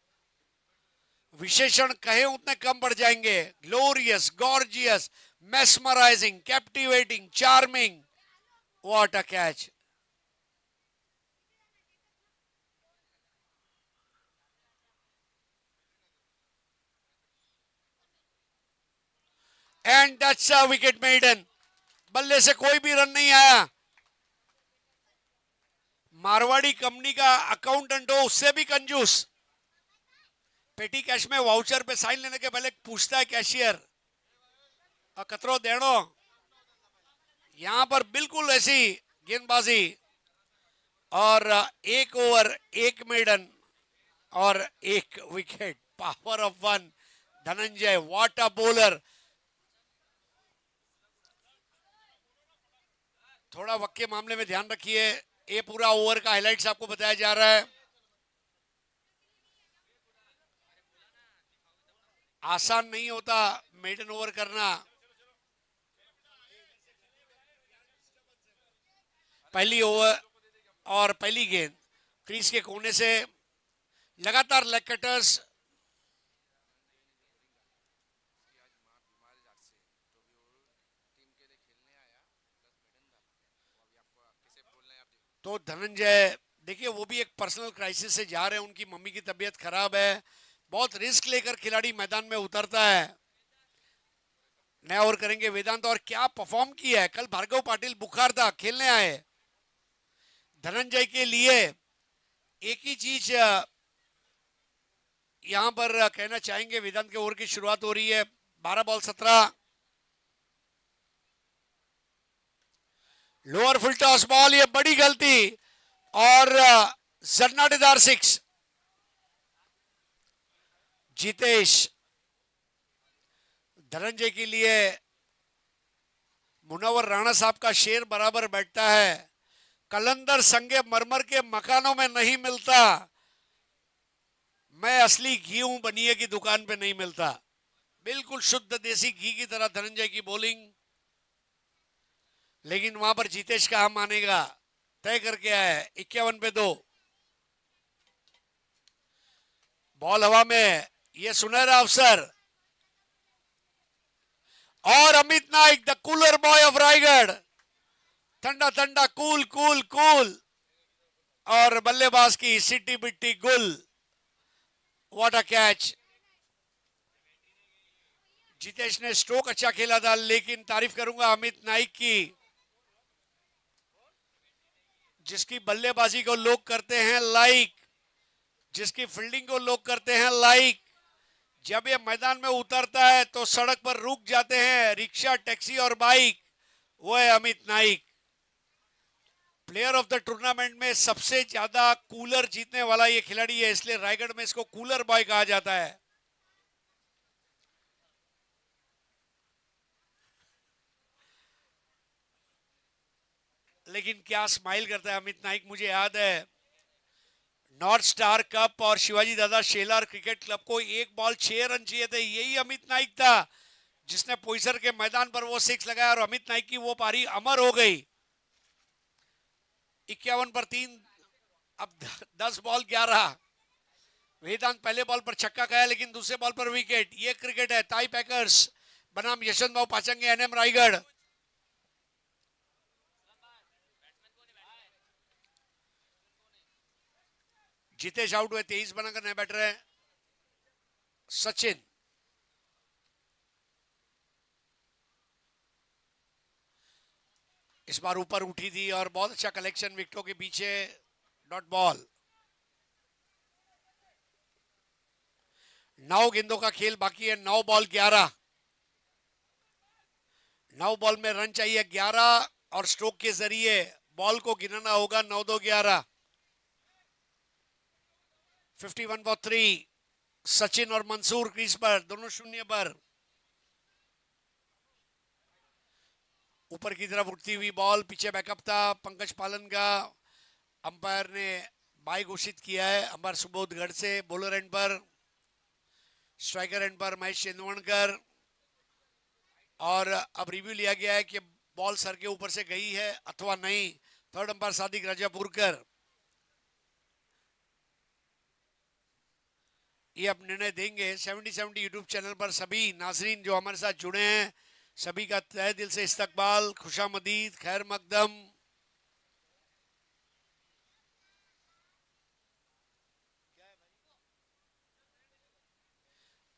विशेषण कहे उतने कम पड़ जाएंगे। Glorious, gorgeous, mesmerising, captivating, charming, what a catch. And that's a wicket maiden. बल्ले से कोई भी रन नहीं आया। मारवाड़ी कंपनी का अकाउंटेंट हो उससे भी कंजूस। पेटी कैश में वाउचर पे साइन लेने के पहले पूछता है कैशियर कतरो देनो। यहां पर बिल्कुल ऐसी गेंदबाजी और एक ओवर, एक मेडन और एक wicket, power of 1। Dhananjay, what a bowler. थोड़ा वक्त के मामले में ध्यान रखिए। ये पूरा ओवर का हाइलाइट्स आपको बताया जा रहा है। आसान नहीं होता मेडन ओवर करना। पहली ओवर और पहली गेंद क्रीज के कोने से लगातार लेग कटर्स। तो धनंजय देखिए वो भी एक पर्सनल क्राइसिस से जा रहे हैं, उनकी मम्मी की तबीयत खराब है। बहुत रिस्क लेकर खिलाड़ी मैदान में उतरता है। नया ओवर करेंगे वेदांत, और क्या परफॉर्म किया है। कल भार्गव पाटिल बुखार था, खेलने आए। धनंजय के लिए एक ही चीज यहां पर कहना चाहेंगे, वेदांत के ओवर की शुरुआत हो रही है। 12 बॉल 17, लोअर फुल टॉस बॉल, ये बड़ी गलती और जन्नाटेदार 6। जितेश, धनंजय के लिए मुनव्वर राणा साहब का शेर बराबर बैठता है। कलंदर संगे मरमर के मकानों में नहीं मिलता, मैं असली घी हूं बनिए की दुकान पे नहीं मिलता। बिल्कुल शुद्ध देसी घी की तरह धनंजय की बॉलिंग, लेकिन वहां पर जितेश का हम मानेगा तय करके आया है। 51 पे 2, बॉल हवा में, यह सुनहरा अवसर। और Amit Naik, the cooler boy of Raigarh, ठंडा ठंडा, कूल कूल कूल, और बल्लेबाज की city Bitti Gul. What a catch. Jitesh ने स्ट्रोक अच्छा खेला था, लेकिन तारीफ करूंगा अमित नाइक की, जिसकी बल्लेबाजी को लोग करते हैं लाइक, जिसकी फील्डिंग को लोग करते हैं लाइक। जब ये मैदान में उतरता है तो सड़क पर रुक जाते हैं रिक्शा, टैक्सी और बाइक। वो है Amit Naik. Player of the tournament में सबसे ज्यादा कूलर जीतने वाला ये खिलाड़ी है, इसलिए रायगढ़ में इसको कूलर बॉय कहा जाता है। लेकिन क्या स्माइल करता है अमित नाइक। मुझे याद है नॉर्थ स्टार कप और शिवाजी दादा शेलार क्रिकेट क्लब को 1 बॉल 6 रन चाहिए थे, यही अमित नाइक था जिसने पोइसर के मैदान पर वो 6 लगाया और अमित नाइक की वो पारी अमर हो गई। 51 पर 3, अब 10 बॉल 11। वेदांत पहले बॉल पर छक्का खाया, लेकिन दूसरे बॉल पर विकेट। ये क्रिकेट है। ताई पैकर्स बनाम यशवंत भाव पाचंगे, एनएम रायगढ़। जितेश आउट हुए, 23 बनाकर नए बैठ रहे हैं सचिन। इस बार ऊपर उठी थी और बहुत अच्छा कलेक्शन विकेटों के पीछे. Dot ball. 9 गेंदों का खेल बाकी है. 9 बॉल 11. 9 बॉल में रन चाहिए 11 और स्ट्रोक के जरिए बॉल को गिनाना होगा. 9-2-11. 51 फॉर 3. सचिन और मंसूर क्रीज पर, दोनों शून्य पर. ऊपर की तरफ उठती हुई बॉल. पीछे बैकअप था पंकज पालन का. अंपायर ने बाय घोषित किया है. अंपायर सुबोध गढ़ से. बॉलर एंड पर, स्ट्राइकर एंड पर महेश चंदवणकर. और अब रिव्यू लिया गया है कि बॉल सर के ऊपर से गई है अथवा नहीं. थर्ड अंपायर सादिक राजापुरकर ये अब निर्णय देंगे. 70-70 यूट्यूब चैनल पर सभी नाजरीन जो हमारे साथ जुड़े हैं, सभी का तहे दिल से इस्तकबाल, खुशामदीद, खैर मकदम.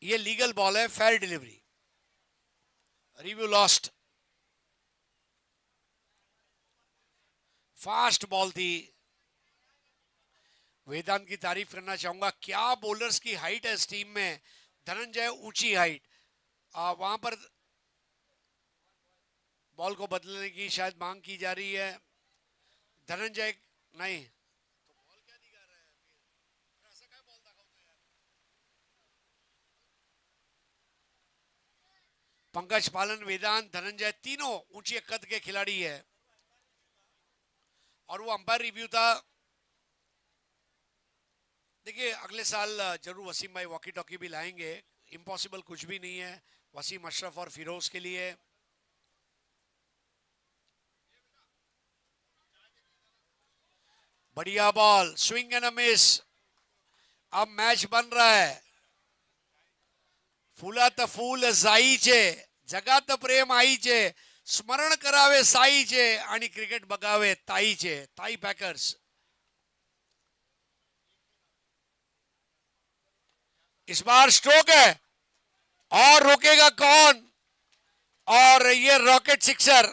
ये लीगल बॉल है, fair delivery. Review lost. Fast ball थी. वेदांत की तारीफ करना चाहूंगा. क्या बॉलर्स की हाइट है इस टीम में. धनंजय ऊंची हाइट. वहां पर बॉल को बदलने की शायद मांग की जा रही है. धनंजय नहीं. पंकज पालन, वेदांत, धनंजय तीनों ऊंची कद के खिलाड़ी है. और वो अंपायर रिव्यू था. देखिए अगले साल जरूर वसीम भाई वॉकी टॉकी भी लाएंगे. इम्पॉसिबल कुछ भी नहीं है वसीम, अशरफ और फिरोज के लिए. बढ़िया बॉल. स्विंग एंड अ मिस. अब मैच बन रहा है. फूला त फूल जाई छे, जगात प्रेम आई छे, स्मरण करावे साई छे आणि क्रिकेट बघावे ताई छे. ताई पैकर्स. इस बार स्ट्रोक है और रोकेगा कौन. और ये rocket sixer.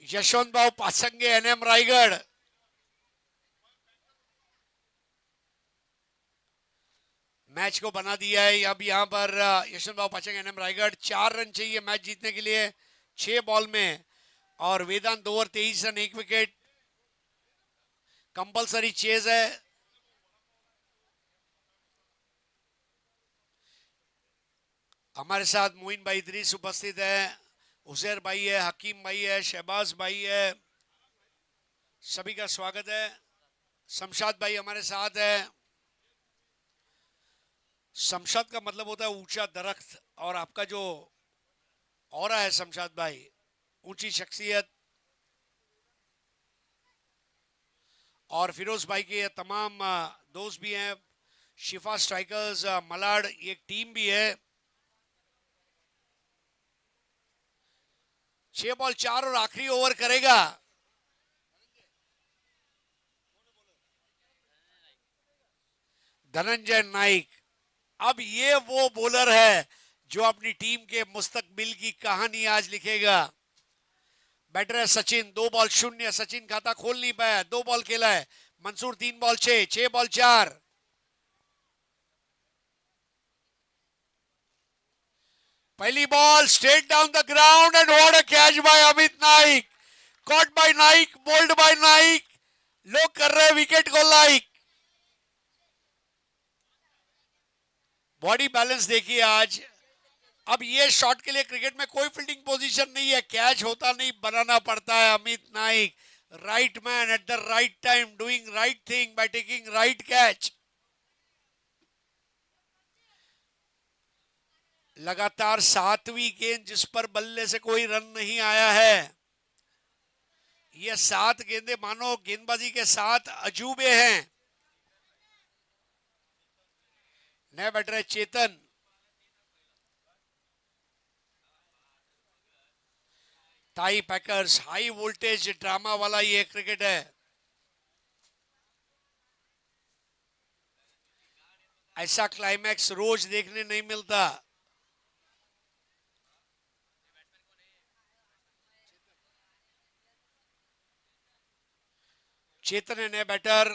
Yashwant Bhau Pasange, NM Raigarh. Match को बना दिया है. अब यहां पर यशवंत भाऊ पासंगे, एनएम रायगढ़. 4 रन चाहिए मैच जीतने के लिए 6 बॉल में. और Vedant 2 over 23 run 1 wicket. Compulsory chase है. हमारे साथ मोइन भाई इदरीस उपस्थित है, उजैर भाई है, हकीम भाई है, शहबाज भाई है. सभी का स्वागत है. शमशाद भाई हमारे साथ है. शमशाद का मतलब होता है ऊंचा दरख्त. और आपका जो ऑरा है शमशाद भाई, ऊंची शख्सियत. और फिरोज भाई के तमाम दोस्त भी हैं. शिफा स्ट्राइकर्स, मलाड, ये एक टीम भी है. 6 बॉल 4 और आखिरी ओवर करेगा. धनंजय नाइक. अब ये वो बॉलर है जो अपनी टीम के मुस्तकबिल की कहानी आज लिखेगा. बैटर है सचिन. 2 बॉल 0. सचिन खाता खोल नहीं पाया. 2 बॉल खेला है. मंसूर 3 बॉल 6. 6 बॉल 4. पहली ball straight down the ground and what a catch by Amit Naik. Caught by Naik, bowled by Naik. लोग कर रहे विकेट को लाइक. बॉडी बैलेंस देखिए आज. अब ये शॉट के लिए क्रिकेट में कोई फील्डिंग पोजीशन नहीं है. कैच होता नहीं, बनाना पड़ता है. Amit Naik, right man at the right time, doing right thing by taking right catch. लगातार 7वीं गेंद जिस पर बल्ले से कोई रन नहीं आया है. ये 7 गेंदें मानो गेंदबाजी के 7 अजूबे हैं. नया बैटर है चेतन. ताई पैकर्स, हाई वोल्टेज ड्रामा वाला ये क्रिकेट है. ऐसा क्लाइमैक्स रोज देखने नहीं मिलता. चेतन है नए बैटर।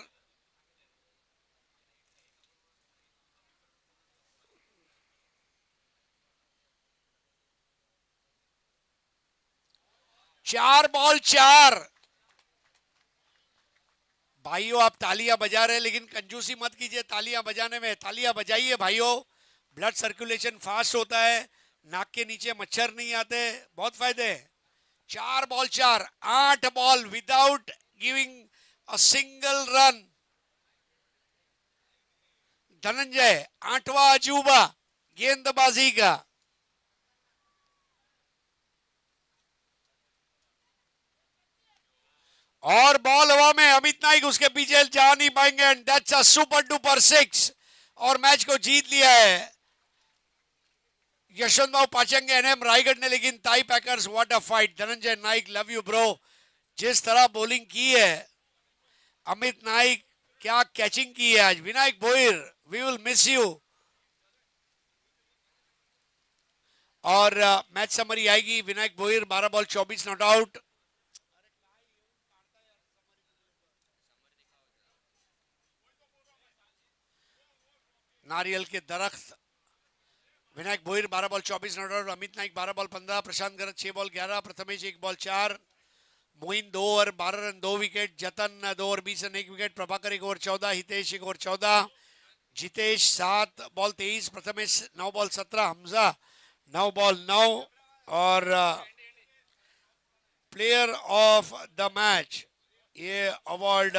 चार बॉल चार। भाइयों आप तालियां बजा रहे हैं लेकिन कंजूसी मत कीजिए तालियां बजाने में। तालियां बजाइए भाइयों, ब्लड सर्कुलेशन फास्ट होता है, नाक के नीचे मच्छर नहीं आते, बहुत फायदे हैं। चार बॉल चार, 8 ball without giving a single run. Dhananjay 8वां अजूबा गेंदबाजी का। और बॉल हवा में, अमित नाइक उसके पीछे जा नहीं पाएंगे end that's a super duper 6 और मैच को जीत लिया है यशवंत पाचंगे एनएम रायगढ़ ने। लेकिन ताई packers what a fight. Dhananjay Naik love you bro, जिस तरह बॉलिंग की है अमित नाइक, क्या कैचिंग की है आज। Vinayak Bhoir we will miss you. और मैच समरी आएगी। Vinayak Bhoir 12 ball 24 not out. नारियल के दरख्त Vinayak Bhoir 12 ball 24 not out. Amit Naik 12 ball 15, Prashant Garaj 6 ball 11, Prathamesh 1 ball 4, Moin 2 over 12 run 2 wicket, Jatan 2 over 20 run 1 wicket, Prabhakar 1 over 14, Hitesh 1 over 14, Jitesh 7 ball 23, Prathamesh 9 ball 17, Hamza 9 ball 9। और प्लेयर ऑफ द मैच ये अवार्ड